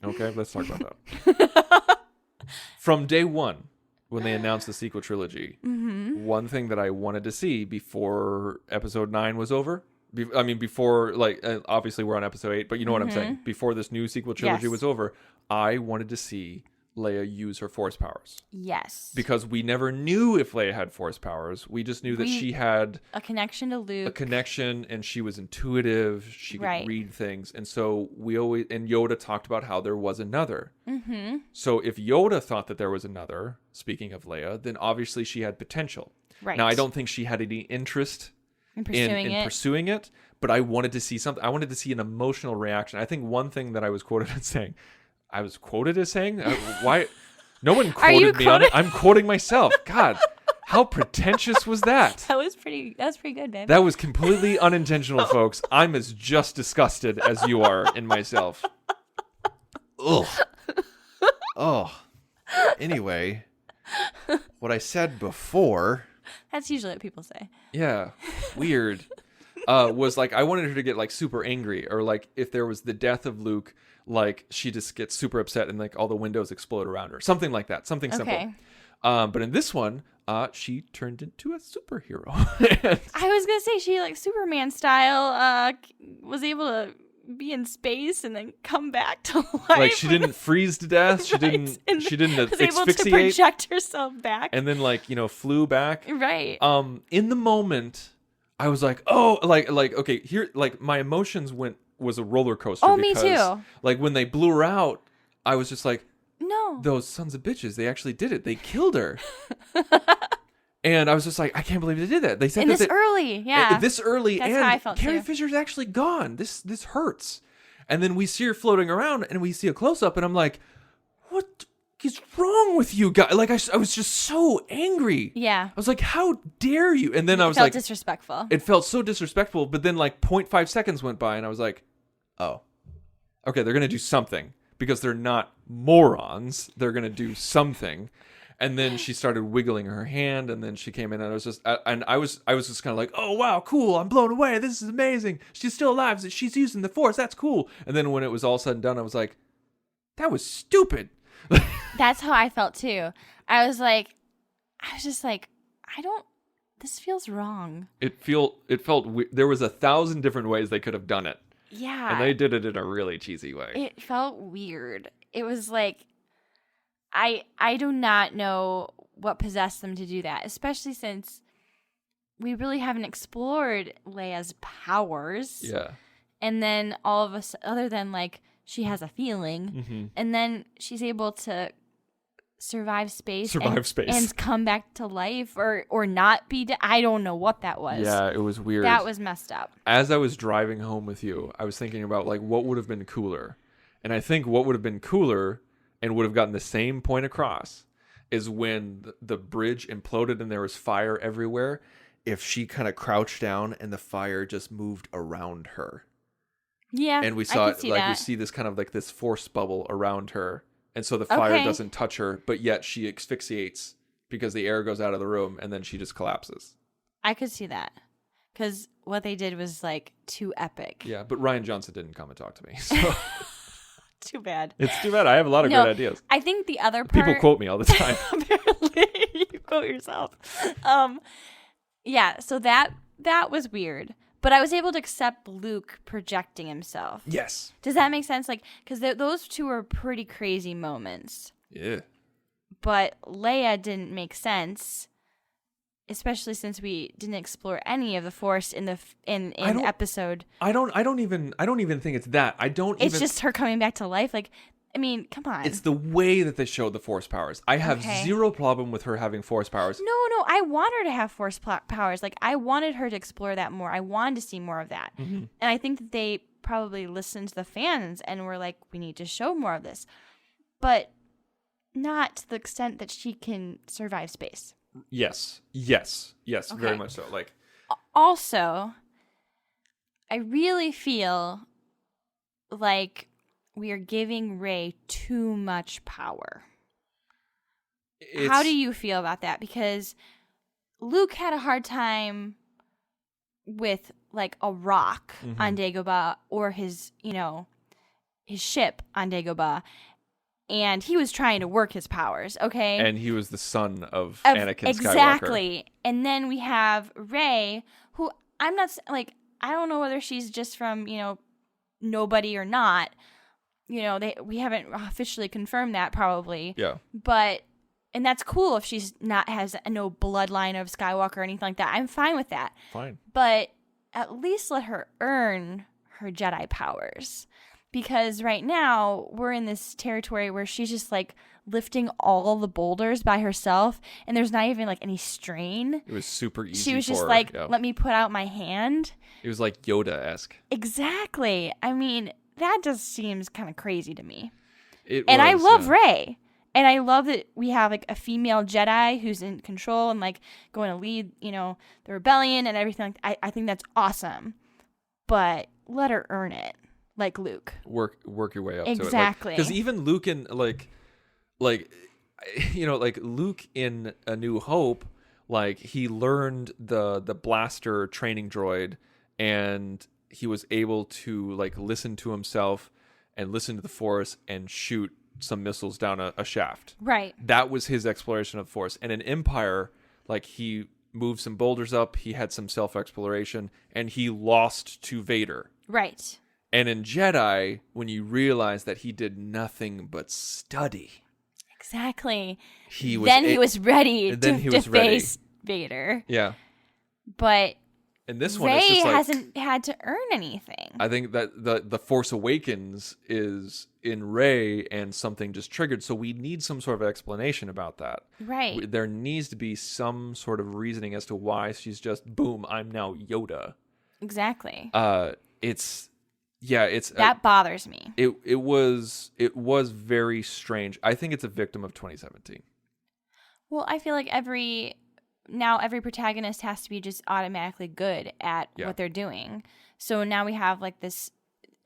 Okay, let's talk about that. From day one, when they announced the sequel trilogy, one thing that I wanted to see before Episode 9 was over, before, like, obviously we're on Episode 8, but you know what I'm saying? Before this new sequel trilogy was over, I wanted to see Leia use her Force powers. Yes. Because we never knew if Leia had Force powers. We just knew that she had a connection to Luke. a connection, and she was intuitive. She could read things. And so Yoda talked about how there was another. Mm-hmm. So if Yoda thought that there was another, speaking of Leia, then obviously she had potential. Right. Now, I don't think she had any interest in pursuing it, but I wanted to see something. I wanted to see an emotional reaction. I think one thing that I was quoted as saying, why? No one quoted me on it. I'm quoting myself. God, how pretentious was that? That was pretty good, babe. That was completely unintentional, folks. I'm as just disgusted as you are in myself. Ugh. Oh. Anyway, what I said before. That's usually what people say. Yeah. Weird. Was like, I wanted her to get like super angry, or like if there was the death of Luke, like she just gets super upset and like all the windows explode around her. Something like that. Something simple. But in this one, she turned into a superhero. I was going to say she like Superman style was able to be in space and then come back to life. Like she didn't freeze to death. She didn't was able to asphyxiate. project herself back. And then like, flew back. Right. In the moment, I was like, oh, like okay, here, like my emotions was a roller coaster. Oh, because, me too. Like when they blew her out, I was just like, no, those sons of bitches, they actually did it. They killed her. And I was just like, I can't believe they did that. They said this early, yeah. This early, That's and how I felt Carrie too. Fisher's actually gone. This hurts. And then we see her floating around, and we see a close up, and I'm like, what is wrong with you guys? Like I was just so angry. Yeah. I was like, how dare you? And then I was felt like, disrespectful. It felt so disrespectful. But then like 0.5 seconds went by, and I was like, oh, okay, they're gonna do something because they're not morons. They're gonna do something. And then she started wiggling her hand, and then she came in, and I was just just kind of like, oh wow, cool! I'm blown away. This is amazing. She's still alive. She's using the Force. That's cool. And then when it was all said and done, I was like, that was stupid. That's how I felt too. I was just like, this feels wrong. It felt there was 1,000 different ways they could have done it. Yeah. And they did it in a really cheesy way. It felt weird. It was like, I do not know what possessed them to do that, especially since we really haven't explored Leia's powers. Yeah. And then all of us, other than like she has a feeling, and then she's able to survive space and come back to life or not be I don't know what that was. Yeah, it was weird. That was messed up. As I was driving home with you, I was thinking about like what would have been cooler. And I think what would have been cooler and would have gotten the same point across is when the bridge imploded and there was fire everywhere, if she kind of crouched down and the fire just moved around her. Yeah. And we saw it like we see this kind of like this force bubble around her. And so the fire doesn't touch her, but yet she asphyxiates because the air goes out of the room and then she just collapses. I could see that. Because what they did was like too epic. Yeah, but Rian Johnson didn't come and talk to me. So too bad. It's too bad. I have a lot of good ideas. I think the other part... People quote me all the time. Apparently. You quote yourself. Yeah, so that was weird. But I was able to accept Luke projecting himself. Yes. Does that make sense? Like, because those two were pretty crazy moments. Yeah. But Leia didn't make sense, especially since we didn't explore any of the Force in episode. I don't even think it's that. It's just her coming back to life. Like, I mean, come on. It's the way that they showed the Force powers. I have zero problem with her having Force powers. No, I want her to have Force powers. Like, I wanted her to explore that more. I wanted to see more of that. Mm-hmm. And I think that they probably listened to the fans and were like, we need to show more of this. But not to the extent that she can survive space. Yes, Okay. very much so. Like, also, I really feel like we are giving Rey too much power. How do you feel about that? Because Luke had a hard time with like a rock on Dagobah or his ship on Dagobah, and he was trying to work his powers, okay? And he was the son of Anakin Skywalker. Exactly. And then we have Rey, who I'm not like, I don't know whether she's just from, nobody or not. We haven't officially confirmed that probably. Yeah. And that's cool if she's has no bloodline of Skywalker or anything like that. I'm fine with that. Fine. But at least let her earn her Jedi powers. Because right now we're in this territory where she's just like lifting all the boulders by herself, and there's not even like any strain. It was super easy. She was just for her, like, yeah. let me put out my hand. It was like Yoda-esque. Exactly. I mean, that just seems kind of crazy to me. I love Rey. And I love that we have like a female Jedi who's in control and like going to lead, the rebellion and everything. I think that's awesome. But let her earn it. Like Luke. Work your way up exactly. to it. Because even Luke in like Luke in A New Hope, like he learned the blaster training droid, and he was able to like listen to himself and listen to the Force and shoot some missiles down a shaft. Right. That was his exploration of the Force. And in Empire, like he moved some boulders up, he had some self-exploration, and he lost to Vader. Right. And in Jedi, when you realize that he did nothing but study. Exactly. He was ready to face Vader. Yeah. But in this one, Rey it's just like, hasn't had to earn anything. I think that the Force Awakens is in Rey and something just triggered. So we need some sort of explanation about that. Right. There needs to be some sort of reasoning as to why she's just, boom, I'm now Yoda. Exactly. That bothers me. It was very strange. I think it's a victim of 2017. Well, I feel like every protagonist has to be just automatically good at what they're doing. So now we have like this,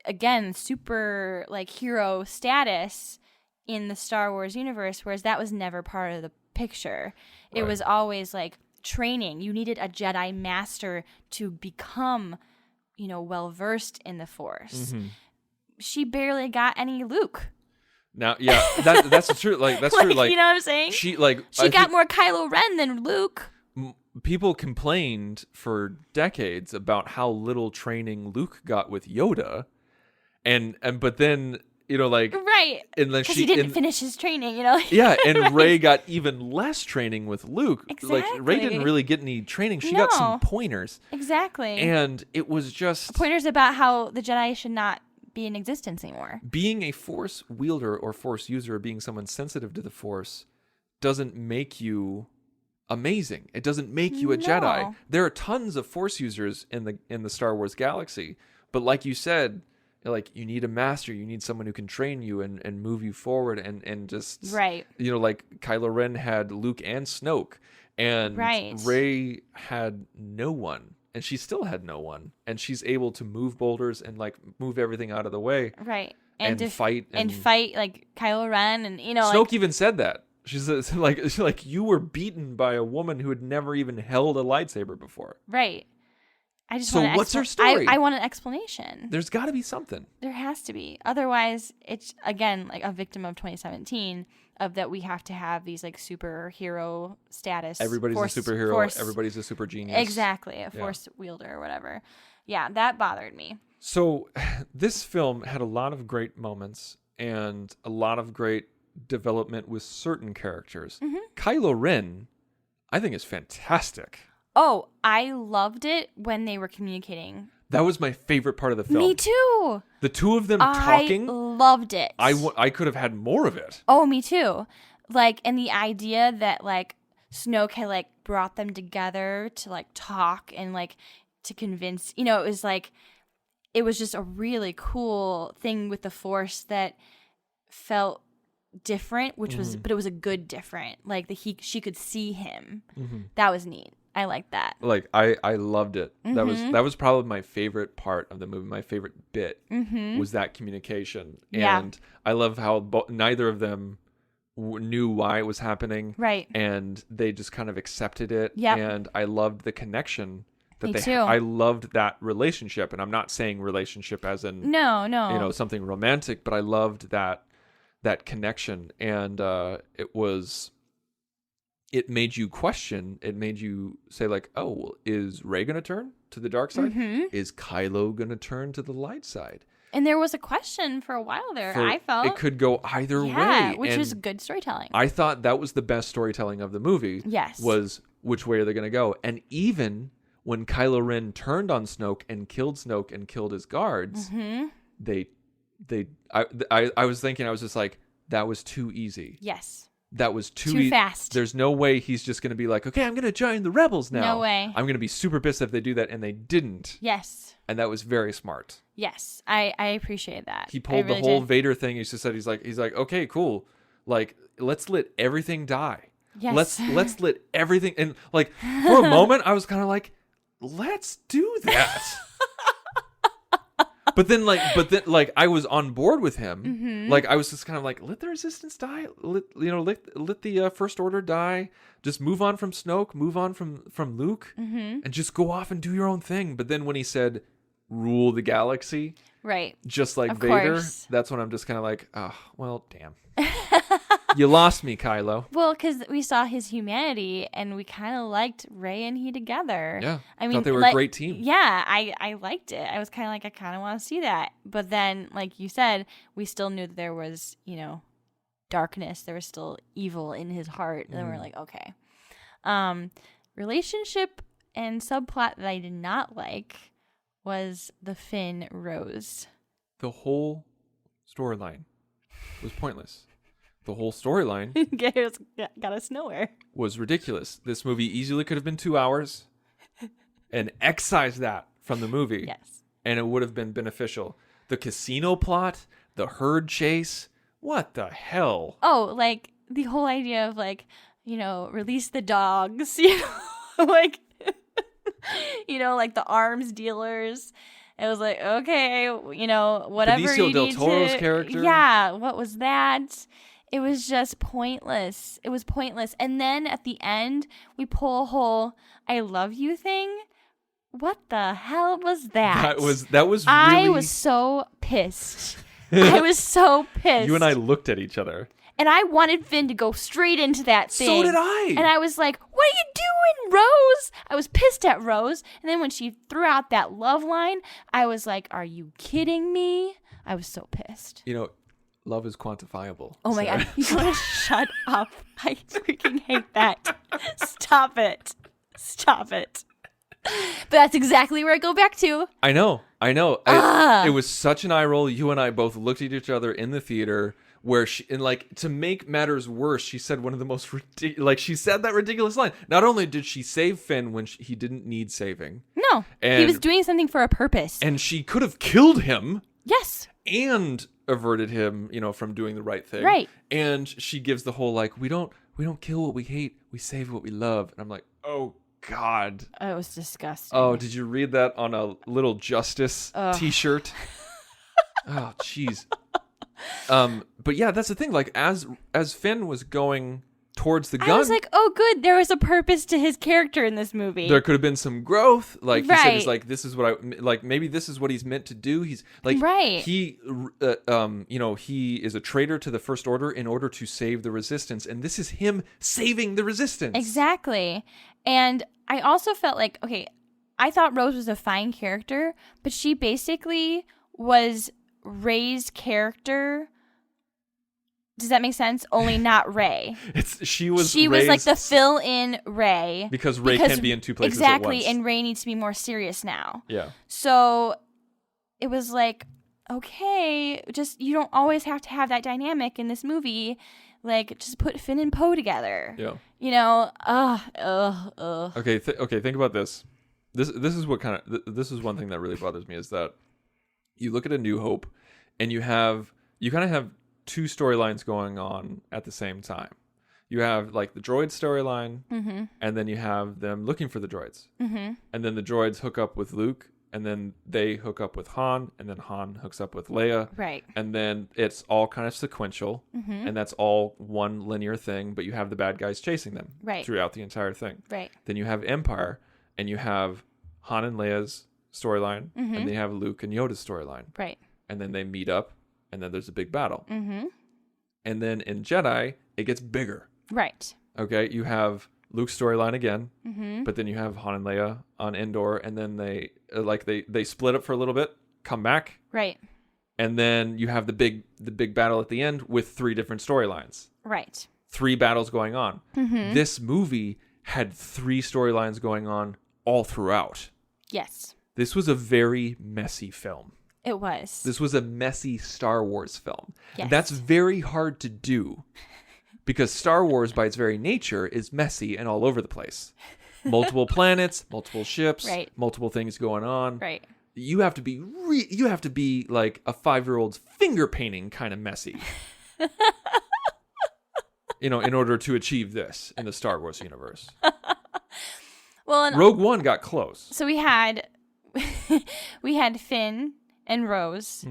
again, super like hero status in the Star Wars universe, whereas that was never part of the picture. It was always like training. You needed a Jedi master to become, well-versed in the Force. Mm-hmm. She barely got any Luke. Now, yeah, that's true. Like that's true. Like, you know what I'm saying? She got more Kylo Ren than Luke. People complained for decades about how little training Luke got with Yoda, but then right, and then he didn't finish his training, Yeah, and Rey got even less training with Luke. Exactly. Like Rey didn't really get any training. She got some pointers. Exactly. And it was just pointers about how the Jedi should not be in existence anymore. Being a Force wielder or Force user, or being someone sensitive to the Force, doesn't make you amazing. It doesn't make you a Jedi. There are tons of Force users in the Star Wars galaxy, but like you said, like you need a master, you need someone who can train you and move you forward and just right. Like Kylo Ren had Luke and Snoke, and Rey had no one, and she still had no one, and she's able to move boulders and like move everything out of the way, right, and to fight like Kylo Ren, and Snoke even said that. She's like you were beaten by a woman who had never even held a lightsaber before. Right. I just what's her story? I want an explanation. There's got to be something. There has to be. Otherwise, it's again like a victim of 2017 of that we have to have these like superhero status. Everybody's a superhero. Everybody's a super genius. Exactly, a Force wielder or whatever. Yeah, that bothered me. So this film had a lot of great moments and a lot of great development with certain characters. Mm-hmm. Kylo Ren, I think, is fantastic. Oh, I loved it when they were communicating. That was my favorite part of the film. Me too. The two of them talking. I loved it. I could have had more of it. Oh, me too. Like, and the idea that like Snoke had like brought them together to like talk and like to convince, it was like it was just a really cool thing with the Force that felt different, which was, but it was a good different. Like she could see him. That was neat. I like that. Like I loved it. That was probably my favorite part of the movie. My favorite bit was that communication. Yeah. And I love how neither of them knew why it was happening. Right. And they just kind of accepted it. Yep. And I loved the connection that Me too. I loved that relationship. And I'm not saying relationship as in no, something romantic, but I loved that connection. And it made you question. It made you say, like, oh, well, is Rey going to turn to the dark side? Is Kylo going to turn to the light side? And there was a question for a while there, I felt. It could go either way. Yeah, which was good storytelling. I thought that was the best storytelling of the movie. Yes. Was which way are they going to go? And even when Kylo Ren turned on Snoke and killed his guards, I was thinking, I was just like, that was too easy. Yes. That was too fast. There's no way he's just going to be like, okay, I'm going to join the rebels now. No way. I'm going to be super pissed if they do that, and they didn't. Yes. And that was very smart. Yes, I appreciate that. He pulled the whole Vader thing. He just said, he's like, okay, cool. Like, let's let everything die. Yes. Let's let everything. And like for a moment, I was kind of like, let's do that. But then I was on board with him. Like I was just kind of like, let the Resistance die. Let the First Order die. Just move on from Snoke. Move on from Luke, and just go off and do your own thing. But then when he said, "Rule the galaxy," right, just like of Vader, course. That's when I'm just kind of like, oh, well, damn. You lost me, Kylo. Well, because we saw his humanity, and we kind of liked Rey and he together. Yeah, I mean, thought they were a great team. Yeah, I liked it. I was kind of like, I kind of want to see that. But then, like you said, we still knew that there was, darkness. There was still evil in his heart. And then we're like, okay. Relationship and subplot that I did not like was the Finn Rose. The whole storyline was pointless. The whole storyline got us nowhere. Was ridiculous. This movie easily could have been 2 hours, and excise that from the movie. Yes. And it would have been beneficial. The casino plot, the herd chase, what the hell? Oh, like the whole idea of release the dogs, like, like the arms dealers. It was like, okay, whatever Benicio you del need Toro's to. character. Yeah, what was that? It was just pointless. It was pointless. And then at the end, we pull a whole "I love you" thing. What the hell was that? That was really... I was so pissed. I was so pissed. You and I looked at each other. And I wanted Finn to go straight into that thing. So did I. And I was like, what are you doing, Rose? I was pissed at Rose. And then when she threw out that love line, I was like, are you kidding me? I was so pissed. Love is quantifiable. Oh my Sarah. God. You gotta shut up. I freaking hate that. Stop it. Stop it. But that's exactly where I go back to. I know. It was such an eye roll. You and I both looked at each other in the theater where to make matters worse, she said one of the most ridiculous, she said that ridiculous line. Not only did she save Finn when he didn't need saving. No. He was doing something for a purpose. And she could have killed him. Yes. And averted him, from doing the right thing. Right. And she gives the whole we don't kill what we hate, we save what we love. And I'm like, oh God. Oh, it was disgusting. Oh, did you read that on a Little Justice t-shirt? Oh, jeez. But yeah, that's the thing. Like as Finn was going towards the gun, I was like, oh, good. There was a purpose to his character in this movie. There could have been some growth. Like he said, he's Right. like, this is what maybe this is what he's meant to do. He's like, Right. he, he is a traitor to the First Order in order to save the Resistance. And this is him saving the Resistance. Exactly. And I also felt like, okay, I thought Rose was a fine character, but she basically was Rey's character. Does that make sense? Only not Rey. She was like the fill-in Rey. Because Rey can't be in two places at exactly, once. and Rey needs to be more serious now. Yeah. So it was like, okay, just you don't always have to have that dynamic in this movie. Like, just put Finn and Poe together. Yeah. Okay, Okay, think about this. This is what this is one thing that really bothers me is that you look at A New Hope, and you kind of have two storylines going on at the same time. You have like the droid storyline, and then you have them looking for the droids, and then the droids hook up with Luke, and then they hook up with Han, and then Han hooks up with Leia, Right. and then it's all kind of sequential, and that's all one linear thing. But you have the bad guys chasing them throughout the entire thing. Right. Then you have Empire, and you have Han and Leia's storyline, and then you have Luke and Yoda's storyline. Right. And then they meet up, and then there's a big battle. And then in Jedi, it gets bigger. Right. Okay, you have Luke's storyline again, but then you have Han and Leia on Endor, and then they split up for a little bit, come back, Right. and then you have the big battle at the end with 3 different storylines. Right. 3 battles going on. This movie had 3 storylines going on all throughout. Yes. This was a very messy film. It was. This was a messy Star Wars film. Yes. And that's very hard to do because Star Wars, by its very nature, is messy and all over the place. Multiple planets, multiple ships, Right. multiple things going on. Right. You have to be like a 5-year-old's finger painting kind of messy. In order to achieve this in the Star Wars universe. Well, and Rogue One got close. so we had Finn and Rose.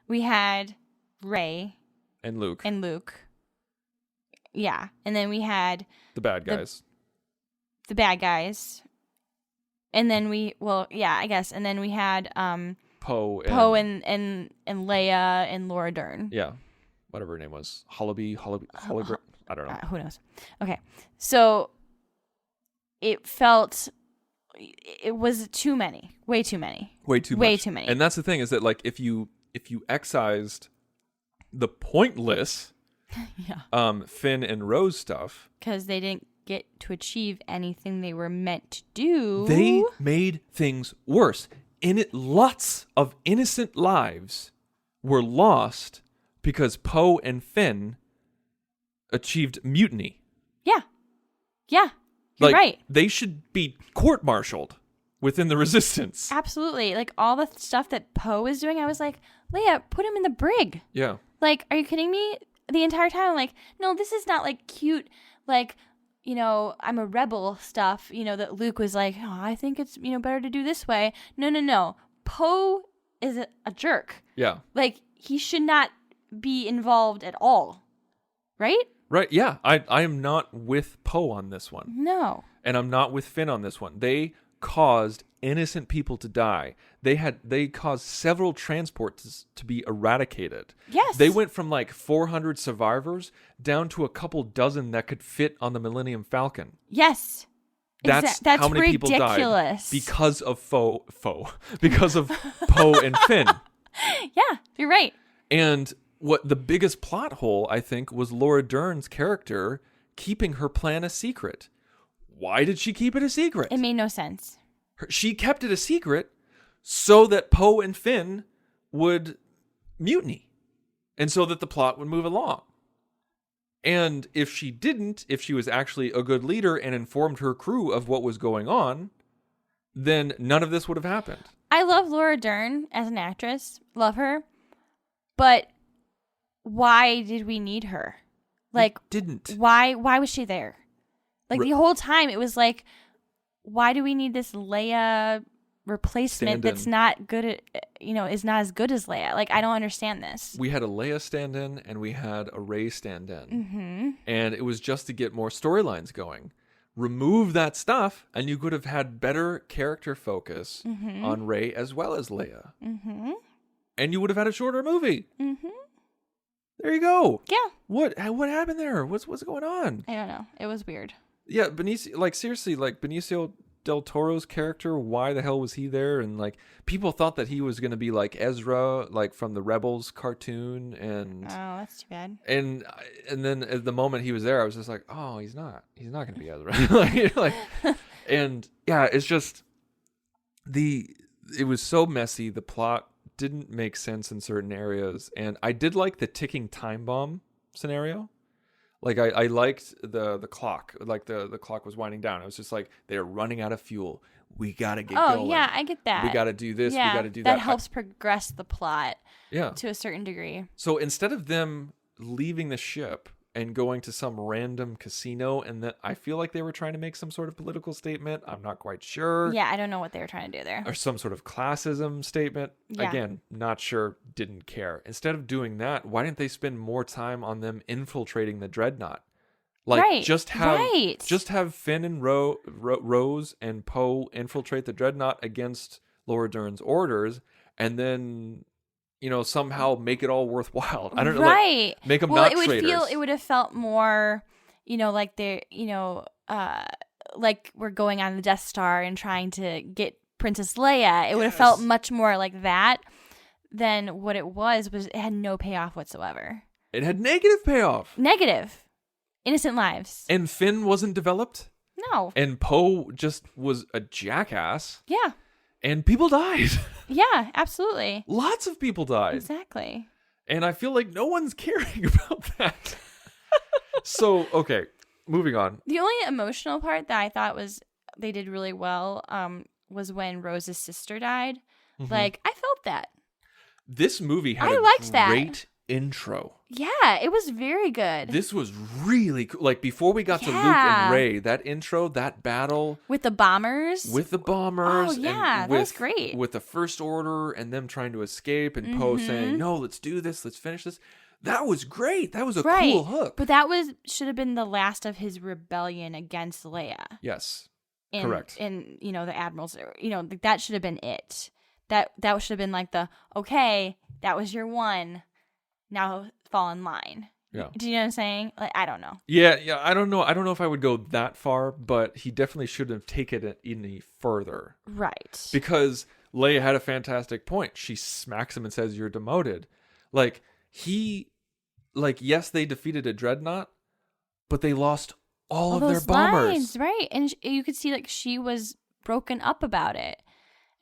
We had Rey And Luke, and Luke. Yeah, and then we had the bad guys. the bad guys, and then I guess, and then we had Poe and Leia and Laura Dern. yeah, whatever her name was. Hologram. I don't know. Who knows? Okay, so it was too many, way too many. Way too many. And that's the thing is that like if you excised the pointless Finn and Rose stuff, Because they didn't get to achieve anything they were meant to do. they made things worse. Lots of innocent lives were lost because Poe and Finn achieved mutiny. Yeah. Yeah. You're right. They should be court-martialed within the Resistance. Absolutely. Like all the stuff that Poe was doing, I was like, Leia, put him in the brig. Yeah. Like, are you kidding me? The entire time, I'm like, no, this is not like cute, like, I'm a rebel stuff, that Luke was like, oh, I think it's, better to do this way. No. Poe is a jerk. Yeah. Like, he should not be involved at all. Right? Right. Yeah. I am not with Poe on this one. No. And I'm not with Finn on this one. They caused innocent people to die. They caused several transports to be eradicated. Yes. They went from like 400 survivors down to a couple dozen that could fit on the Millennium Falcon. Yes. That's how many people died because of because of Poe and Finn. Yeah, you're right. And what the biggest plot hole, I think, was Laura Dern's character keeping her plan a secret. Why did she keep it a secret? It made no sense. She kept it a secret so that Poe and Finn would mutiny and so that the plot would move along. And if she was actually a good leader and informed her crew of what was going on, then none of this would have happened. I love Laura Dern as an actress. Love her. But why did we need her? Like, didn't. Why was she there? Like, the whole time it was like, why do we need this Leia replacement Stand-in. that's not good at, is not as good as Leia? Like, I don't understand this. We had a Leia stand-in and we had a Rey stand-in. Mm-hmm. And it was just to get more storylines going. Remove that stuff and you could have had better character focus on Rey as well as Leia. Mm-hmm. And you would have had a shorter movie. Mm-hmm. There you go. Yeah. What happened there? What's going on? I don't know. It was weird. Yeah, Benicio del Toro's character, why the hell was he there? And like people thought that he was going to be like Ezra, like from the Rebels cartoon, and Oh, that's too bad. and then at the moment he was there, I was just like, oh, he's not going to be Ezra. And yeah, it's just it was so messy. The plot didn't make sense in certain areas, and I did like the ticking time bomb scenario. Like I liked the clock, like the clock was winding down. It was just like they're running out of fuel. we gotta get Oh, going. yeah, I get that. We gotta do this. Yeah, we gotta do that. That helps progress the plot Yeah. to a certain degree. So instead of them leaving the ship and going to some random casino, and that I feel like they were trying to make some sort of political statement. I'm not quite sure. Yeah, I don't know what they were trying to do there. Or some sort of classism statement. Yeah. Again, not sure, didn't care. Instead of doing that, why didn't they spend more time on them infiltrating the dreadnought? Like, Right, just have Finn and Rose and Poe infiltrate the dreadnought against Laura Dern's orders, and then, you know, somehow make it all worthwhile. I don't know, right? like, make them well, not it would traitors. it would have felt more, you know, like they're, you know, like we're going on the Death Star and trying to get Princess Leia. It would have felt much more like that than what it was. It had no payoff whatsoever. It had negative payoff. Negative. Innocent lives. And Finn wasn't developed. No. And Poe just was a jackass. Yeah. And people died. Yeah, absolutely. Lots of people died. Exactly. And I feel like no one's caring about that. So, okay, moving on. The only emotional part that I thought was they did really well was when Rose's sister died. Mm-hmm. Like, I felt that. This movie had I a liked that. great intro. Yeah, it was very good. This was really cool. Like, before we got to Luke Yeah. and Rey, that intro, that battle With the bombers. with the bombers. Oh, yeah, and that was with, great. With the First Order and them trying to escape and Poe saying, no, let's do this. Let's finish this. That was great. That was a right. cool hook. But that should have been the last of his rebellion against Leia. Yes. In, Correct. In, you know, the admirals, you know, that should have been it. That should have been like okay, that was your one. Now fall in line. Yeah. Do you know what I'm saying? Like, I don't know. Yeah, I don't know. I don't know if I would go that far, but he definitely shouldn't have taken it any further. Right. Because Leia had a fantastic point. She smacks him and says, "You're demoted." Like, yes, they defeated a dreadnought, but they lost all of their bombers. Lines, right? And you could see like she was broken up about it.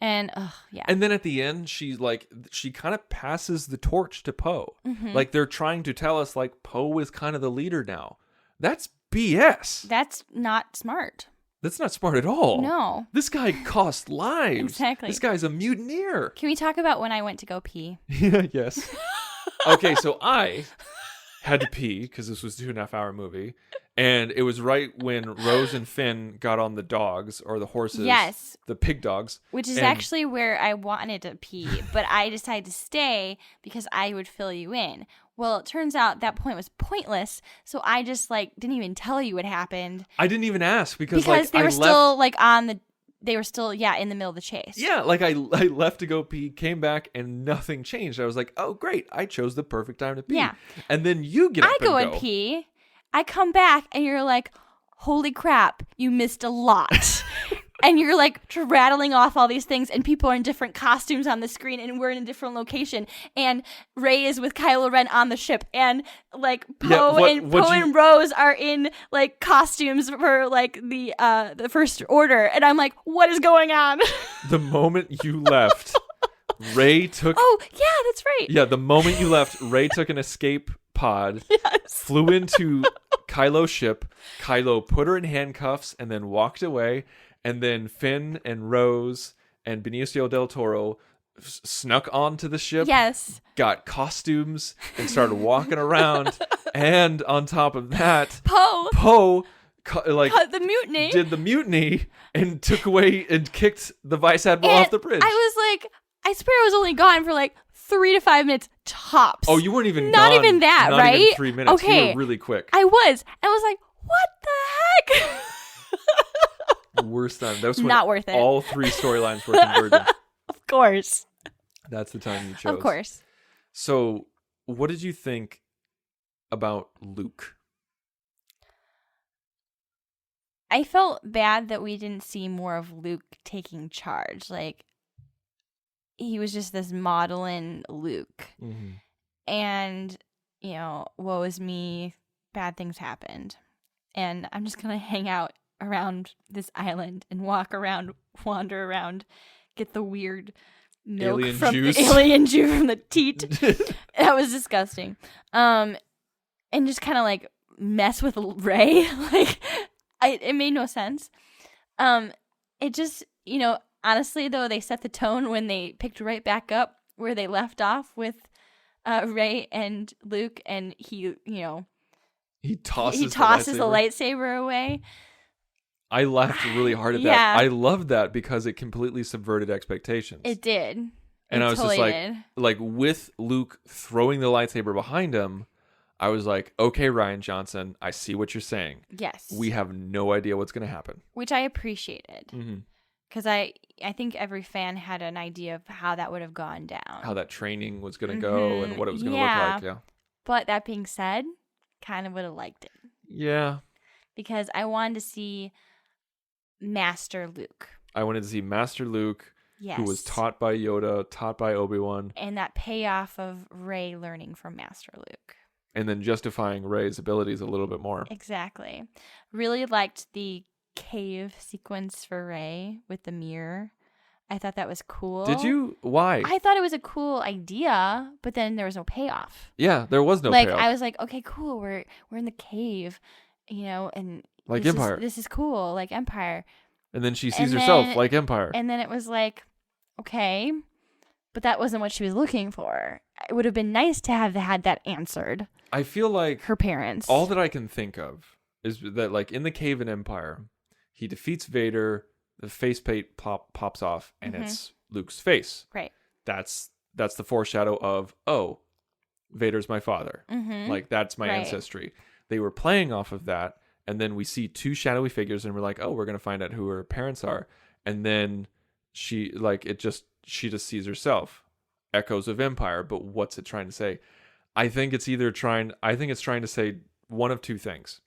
And yeah. And then at the end, she kind of passes the torch to Poe. Mm-hmm. Like, they're trying to tell us, like, Poe is kind of the leader now. That's BS. That's not smart. That's not smart at all. No. This guy cost lives. Exactly. This guy's a mutineer. Can we talk about when I went to go pee? Yes. Okay, so I had to pee because this was a 2.5 hour movie. And it was right when Rose and Finn got on the dogs, or the horses. Yes. The pig dogs. Which is actually where I wanted to pee, but I decided to stay because I would fill you in. Well, it turns out that point was pointless, so I just didn't even tell you what happened. I didn't even ask because they were still they were still in the middle of the chase. Yeah, like I left to go pee, came back, and nothing changed. I was like, oh great, I chose the perfect time to pee. Yeah. And then you get up I and go and pee. I come back and you're like, holy crap, you missed a lot. And you're rattling off all these things, and people are in different costumes on the screen, and we're in a different location. And Rey is with Kylo Ren on the ship, and Poe and Rose are in costumes for the First Order, and I'm like, what is going on? The moment you left, Rey took. Oh yeah, that's right. Yeah, the moment you left, Rey took an escape pod, flew into Kylo's ship. Kylo put her in handcuffs and then walked away. And then Finn and Rose and Benicio del Toro snuck onto the ship. Yes. Got costumes and started walking around. And on top of that, Poe cut the mutiny. Did the mutiny and took away and kicked the vice admiral off the bridge. I was like, I swear I was only gone for 3 to 5 minutes tops. Oh, you weren't even not gone, even that, not right? Even 3 minutes. Okay, you were really quick. I was. I was like, what the heck? Worst time. That was when not worth it. All 3 storylines were converging. Of course. That's the time you chose. Of course. So, what did you think about Luke? I felt bad that we didn't see more of Luke taking charge. He was just this modeling Luke. Mm-hmm. And, woe is me, bad things happened. And I'm just going to hang out around this island and wander around, get the weird milk alien from juice. the alien juice from the teat. That was disgusting. And just kind of mess with Rey. It made no sense. It honestly, though, they set the tone when they picked right back up where they left off with Rey and Luke, and he tosses the lightsaber away. I laughed really hard at that. I loved that because it completely subverted expectations. It did. And I was totally just like with Luke throwing the lightsaber behind him, I was like, okay, Rian Johnson, I see what you're saying. Yes. We have no idea what's going to happen. Which I appreciated. Because I think every fan had an idea of how that would have gone down. How that training was going to go and what it was going to look like. Yeah. But that being said, kind of would have liked it. Yeah. Because I wanted to see Master Luke. I wanted to see Master Luke, yes, who was taught by Yoda, taught by Obi-Wan. And that payoff of Rey learning from Master Luke. And then justifying Rey's abilities a little bit more. Exactly. Really liked the cave sequence for Rey with the mirror. I thought that was cool. Did you? Why? I thought it was a cool idea, but then there was no payoff. Yeah, there was no payoff. I was like, okay, cool. We're in the cave, and like Empire. This is cool, like Empire. And then she sees herself like Empire. And then it was like, okay, but that wasn't what she was looking for. It would have been nice to have had that answered. I feel like her parents. All that I can think of is that, like, in the cave in Empire, he defeats Vader. The faceplate pops off, and it's Luke's face. Right. That's the foreshadow of, oh, Vader's my father. Like, that's my ancestry. They were playing off of that, and then we see two shadowy figures, and we're like, oh, we're gonna find out who her parents are. And then she just sees herself. Echoes of Empire, but what's it trying to say? I think it's trying to say one of two things.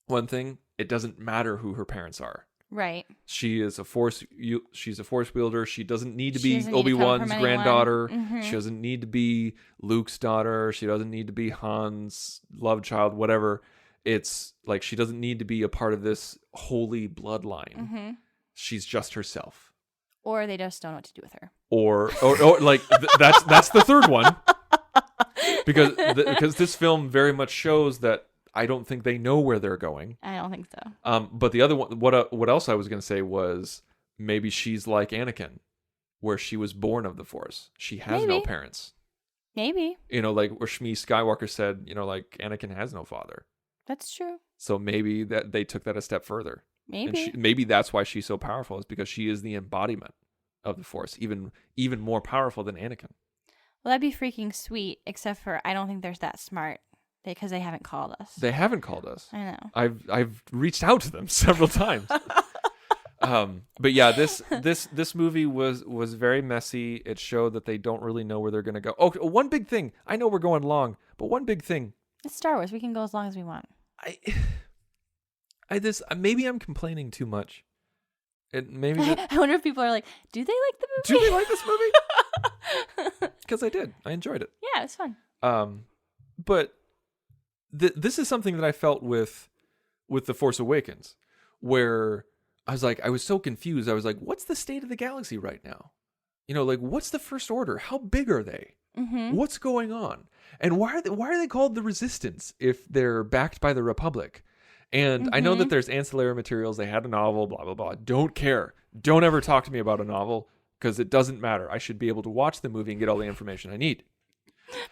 One thing, it doesn't matter who her parents are. Right. She's a force wielder. She doesn't need to be Obi-Wan's granddaughter. She doesn't need to be Luke's daughter. She doesn't need to be Han's love child, whatever. It's like she doesn't need to be a part of this holy bloodline. She's just herself. Or they just don't know what to do with her. Or like that's the third one. Because this film very much shows that I don't think they know where they're going. I don't think so. But the other one, what else I was going to say was maybe she's like Anakin, where she was born of the Force. She has no parents. Maybe. Like where Shmi Skywalker said, like Anakin has no father. That's true. So maybe that they took that a step further. Maybe. Maybe that's why she's so powerful, is because she is the embodiment of the Force, even more powerful than Anakin. Well, that'd be freaking sweet, except for I don't think they're that smart. Because they haven't called us. They haven't called us. I know. I've reached out to them several times. But yeah, this movie was very messy. It showed that they don't really know where they're going to go. Oh, one big thing. I know we're going long, but one big thing. It's Star Wars. We can go as long as we want. Maybe I'm complaining too much. I wonder if people are like, do they like the movie? Do they like this movie? Because I did. I enjoyed it. Yeah, it's fun. But this is something that I felt with The Force Awakens, where I was so confused. I was like, what's the state of the galaxy right now? Like, what's the First Order? How big are they? What's going on? And why are they called the Resistance if they're backed by the Republic? And I know that there's ancillary materials. They had a novel, blah, blah, blah. Don't care. Don't ever talk to me about a novel, because it doesn't matter. I should be able to watch the movie and get all the information I need.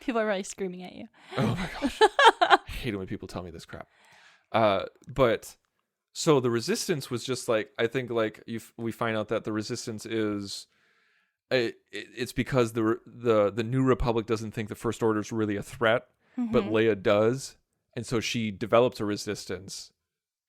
People are really screaming at you. Oh my gosh. I hate it when people tell me this crap. But so the Resistance was just like, I think like we find out that the Resistance is it's because the New Republic doesn't think the First Order is really a threat, but Leia does. And so she develops a resistance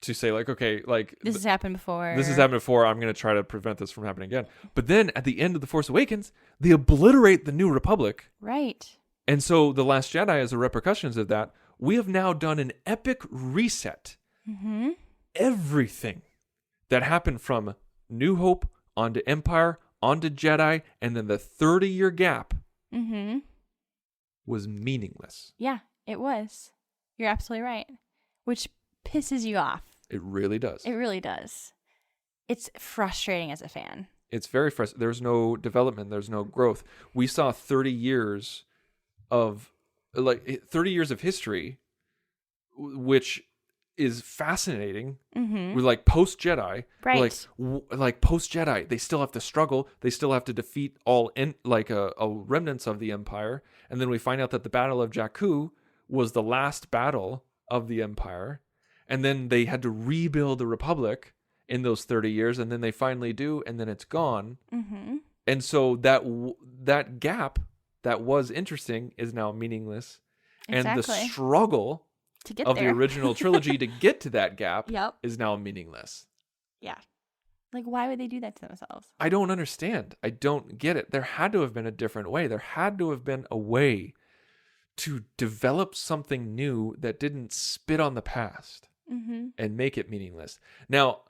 to say, like, okay, like this has happened before. This has happened before. I'm going to try to prevent this from happening again. But then at the end of The Force Awakens, they obliterate the New Republic. Right. And so The Last Jedi, as the repercussions of that, we have now done an epic reset. Everything that happened from New Hope onto Empire, onto Jedi, and then the 30-year gap was meaningless. Yeah, it was. You're absolutely right. Which pisses you off. It really does. It really does. It's frustrating as a fan. It's very frustrating. There's no development. There's no growth. We saw 30 years of history, which is fascinating. Mm-hmm. We're like post Jedi, Right. like post Jedi, they still have to struggle. They still have to defeat all remnants of the Empire, and then we find out that the Battle of Jakku was the last battle of the Empire, and then they had to rebuild the Republic in those 30 years, and then they finally do, and then it's gone. Mm-hmm. And so that gap that was interesting is now meaningless, and the Exactly. struggle To get of there. the original trilogy to get to that gap Yep. is now meaningless. Yeah. Like, why would they do that to themselves? I don't understand. I don't get it. There had to have been a different way. There had to have been a way to develop something new that didn't spit on the past Mm-hmm. and make it meaningless. Now,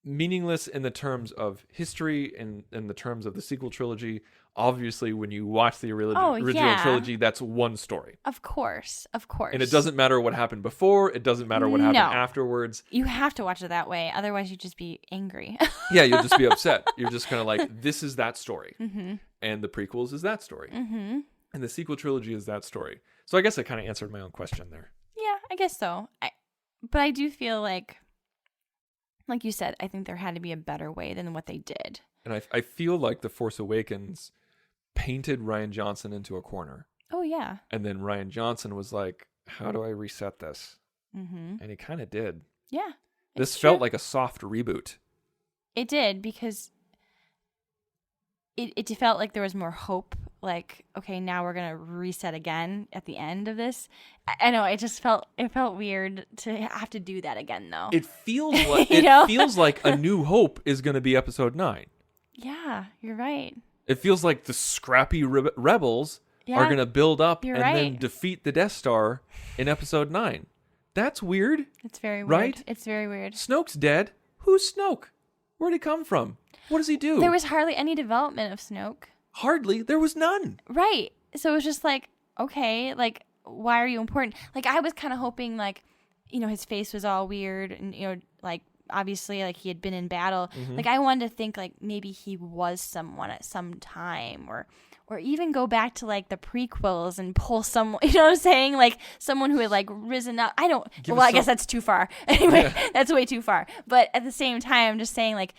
meaningless in the terms of history and in the terms of the sequel trilogy. Obviously, when you watch the original yeah. trilogy, that's one story. Of course. Of course. And it doesn't matter what happened before. It doesn't matter what happened afterwards. You have to watch it that way. Otherwise, you'd just be angry. Yeah, you'll just be upset. You're just kind of like, this is that story. Mm-hmm. And the prequels is that story. Mm-hmm. And the sequel trilogy is that story. So I guess I kind of answered my own question there. Yeah, I guess so. But I do feel like you said, I think there had to be a better way than what they did. And I feel like The Force Awakens painted Rian Johnson into a corner. Oh, yeah. And then Rian Johnson was like, how do I reset this? Mm-hmm. And he kind of did. Yeah. This it's felt true. like a soft reboot. It did, because it felt like there was more hope. Like, okay, now we're gonna reset again at the end of this. I know it felt weird to have to do that again, though. It feels like feels like A New Hope is going to be Episode 9. Yeah, you're right. It feels like the scrappy rebels are going to build up and then defeat the Death Star in Episode 9. That's weird. It's very weird. Right? It's very weird. Snoke's dead. Who's Snoke? Where'd he come from? What does he do? There was hardly any development of Snoke. Hardly. There was none. Right. So it was just like, okay, like, why are you important? Like, I was kind of hoping, like, his face was all weird and, like, obviously, like, he had been in battle. Mm-hmm. Like, I wanted to think, like, maybe he was someone at some time, or even go back to, like, the prequels and pull someone, you know what I'm saying? Like, someone who had, like, risen up. I guess that's too far. Anyway, That's way too far. But at the same time, I'm just saying, like,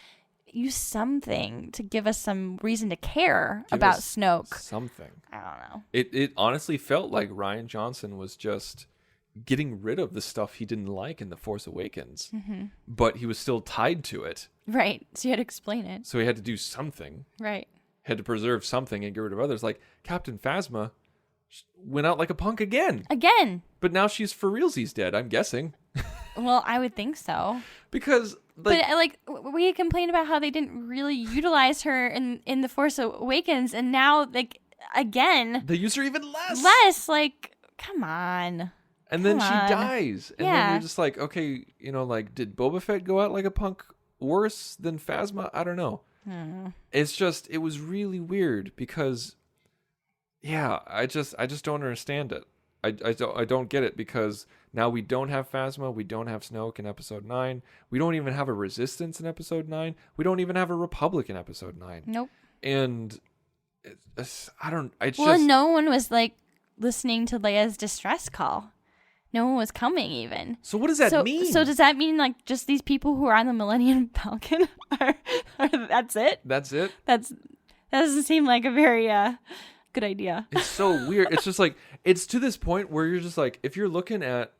use something to give us some reason to care about Snoke. Something. I don't know. It honestly felt like Rian Johnson was just getting rid of the stuff he didn't like in The Force Awakens, but he was still tied to it. Right. So you had to explain it. So he had to do something. Right. Had to preserve something and get rid of others. Like Captain Phasma went out like a punk again. But now she's for realsies dead, I'm guessing. Well, I would think so. Because we had complained about how they didn't really utilize her in The Force Awakens, and now, like, again, they use her even less. Like, come on. And then she dies. And then Yeah. you're just like, okay, like, did Boba Fett go out like a punk worse than Phasma? I don't know. It's just, it was really weird because, yeah, I just don't understand it. I don't get it, because now we don't have Phasma, we don't have Snoke in Episode 9, we don't even have a Resistance in Episode 9, we don't even have a Republic in Episode 9. Nope. And no one was, like, listening to Leia's distress call. No one was coming even. So what does that mean? So does that mean, like, just these people who are on the Millennium Falcon are that's it? That's it? That doesn't seem like a very good idea. It's so weird. It's just like, it's to this point where you're just like, if you're looking at,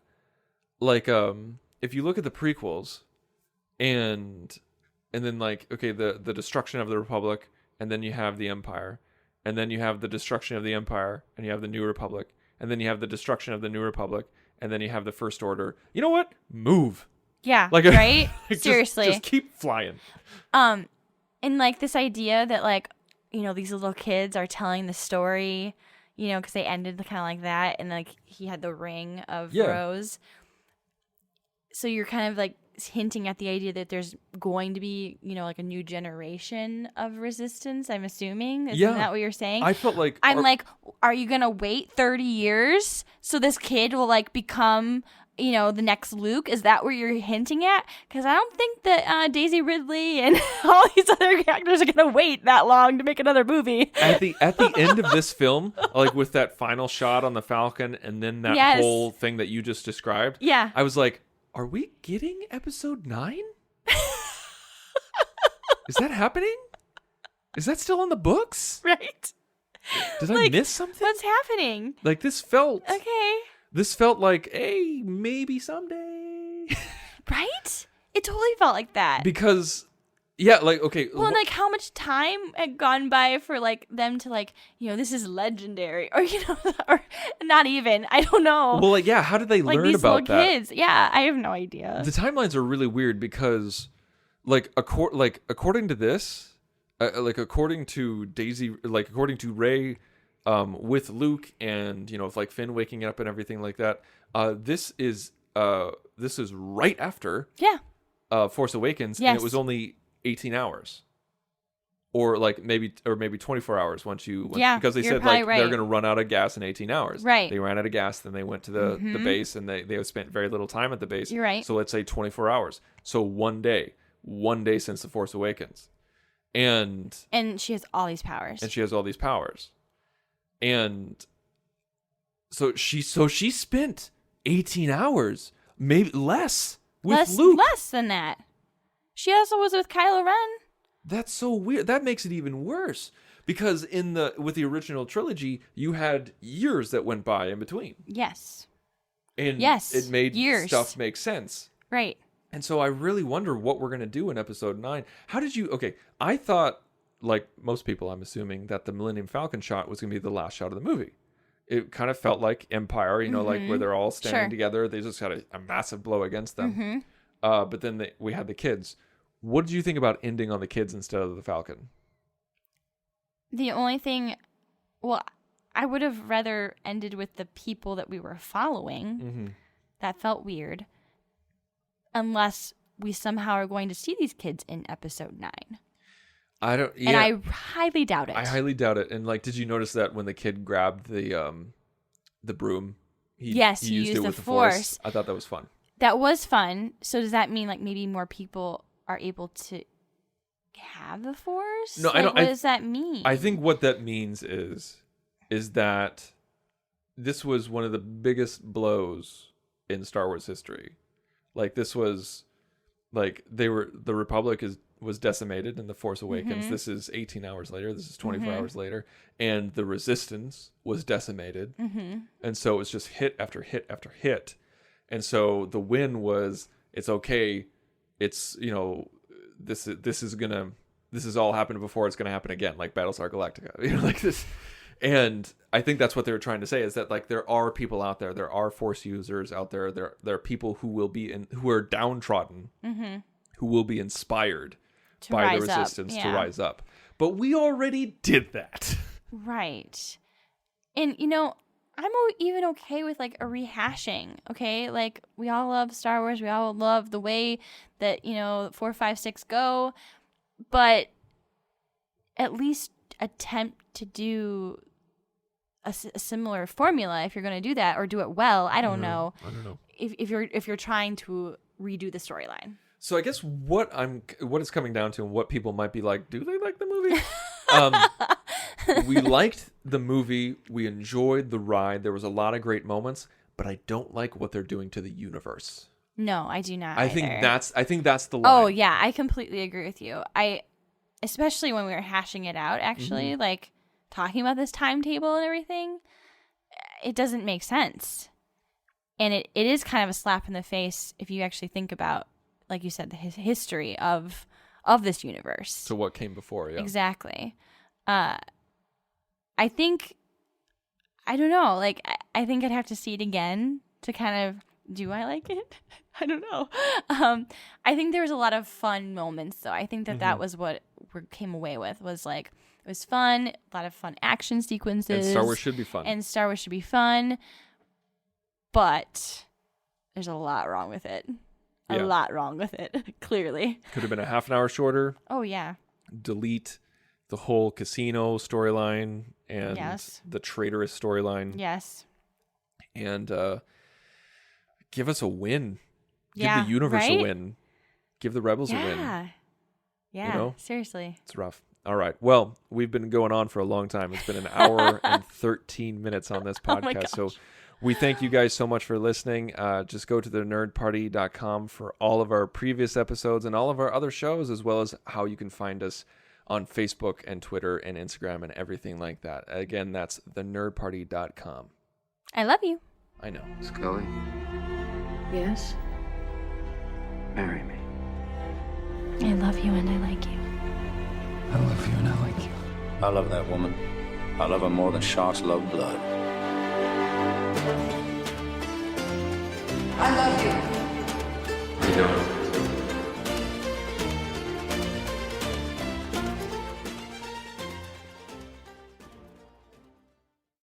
like, if you look at the prequels and then, like, okay, the destruction of the Republic, and then you have the Empire, and then you have the destruction of the Empire, and you have the New Republic, and then you have the destruction of the New Republic, and then you have the First Order. You know what? Move. Yeah. Like, right? like, Seriously. Just keep flying. And, like, this idea that, like, these little kids are telling the story, because they ended kind of like that, and, like, he had the ring of Rose. So you're kind of, like, hinting at the idea that there's going to be, like, a new generation of Resistance, I'm assuming. Isn't that what you're saying? I felt like... I'm like, are you going to wait 30 years so this kid will, like, become the next Luke? Is that where you're hinting at? Because I don't think that Daisy Ridley and all these other actors are going to wait that long to make another movie. At the end of this film, like with that final shot on the Falcon and then that Yes. whole thing that you just described, Yeah. I was like, are we getting episode 9? Is that happening? Is that still in the books? Right? Did I miss something? What's happening? Like this felt like, hey, maybe someday. Right? It totally felt like that. Because, yeah, like, okay. Well, and like how much time had gone by for like them to like, this is legendary, or or not even. I don't know. Well, like, yeah, how did they like learn these about little that? kids. Yeah, I have no idea. The timelines are really weird because, like, according to this, according to Daisy, like according to Rey, with Luke and with like Finn waking up and everything like that, this is right after Force Awakens, and it was only 18 hours, or maybe 24 hours because they said like they're going to run out of gas in 18 hours. Right. They ran out of gas, then they went to the base, and they have spent very little time at the base. You're right. So let's say 24 hours. So one day since the Force Awakens. And she has all these powers. And so she spent 18 hours, maybe less, with Luke. Less than that. She also was with Kylo Ren. That's so weird. That makes it even worse. Because with the original trilogy, you had years that went by in between. Yes. And yes. It made years. Stuff make sense. Right. And so I really wonder what we're going to do in episode 9. I thought, like most people, I'm assuming, that the Millennium Falcon shot was going to be the last shot of the movie. It kind of felt like Empire, like where they're all standing together. They just got a massive blow against them. But then we had the kids. What did you think about ending on the kids instead of the Falcon? The only thing, I would have rather ended with the people that we were following. Mm-hmm. That felt weird. Unless we somehow are going to see these kids in episode 9. I don't. Yeah, and I highly doubt it. I highly doubt it. And did you notice that when the kid grabbed the broom, he used it with the Force? I thought that was fun. That was fun. So does that mean maybe more people are able to have the Force? No, I don't. What does that mean? I think what that means is that this was one of the biggest blows in Star Wars history. This was the Republic was decimated in The Force Awakens. Mm-hmm. This is 18 hours later. This is 24 hours later. And the Resistance was decimated. Mm-hmm. And so it's just hit after hit after hit. And so the win was, it's okay. It's, this is all happened before. It's going to happen again. Like Battlestar Galactica, like this. And I think that's what they were trying to say, is that there are people out there. There are Force users out there. There are people who will be who are downtrodden, who will be inspired by the Resistance to rise up. But we already did that. Right. And, I'm even okay with a rehashing. Okay. We all love Star Wars. We all love the way that, 4, 5, 6 go. But at least attempt to do a similar formula if you're going to do that, or do it well. I don't know. If you're trying to redo the storyline. So I guess what it's coming down to, and what people might be like, do they like the movie? We liked the movie. We enjoyed the ride. There was a lot of great moments, but I don't like what they're doing to the universe. No, I do not. I think that's the line. Oh yeah, I completely agree with you. Especially when we were hashing it out, actually, talking about this timetable and everything, it doesn't make sense. And it is kind of a slap in the face if you actually think about, like you said, the history of this universe. So what came before, yeah. Exactly. I think, I don't know, I think I'd have to see it again to kind of, do I like it? I don't know. I think there was a lot of fun moments, though. I think that was what we came away with, was it was fun, a lot of fun action sequences. And Star Wars should be fun. But there's a lot wrong with it. A lot wrong with it, clearly. Could have been a half an hour shorter. Oh, yeah. Delete the whole casino storyline and the traitorous storyline. Yes. And give us a win. Give Yeah, the universe right? a win. Give the rebels a win. Yeah. Yeah, You know? seriously. It's rough. All right. Well, we've been going on for a long time. It's been an hour and 13 minutes on this Oh my podcast. So gosh. we thank you guys so much for listening. Just go to thenerdparty.com for all of our previous episodes and all of our other shows, as well as how you can find us on Facebook and Twitter and Instagram and everything like that. Again, that's thenerdparty.com. I love you. I know. Scully, Yes? marry me. I love you and I like you. I love you and I like you. I love that woman. I love her more than sharks love blood. I love you. You don't.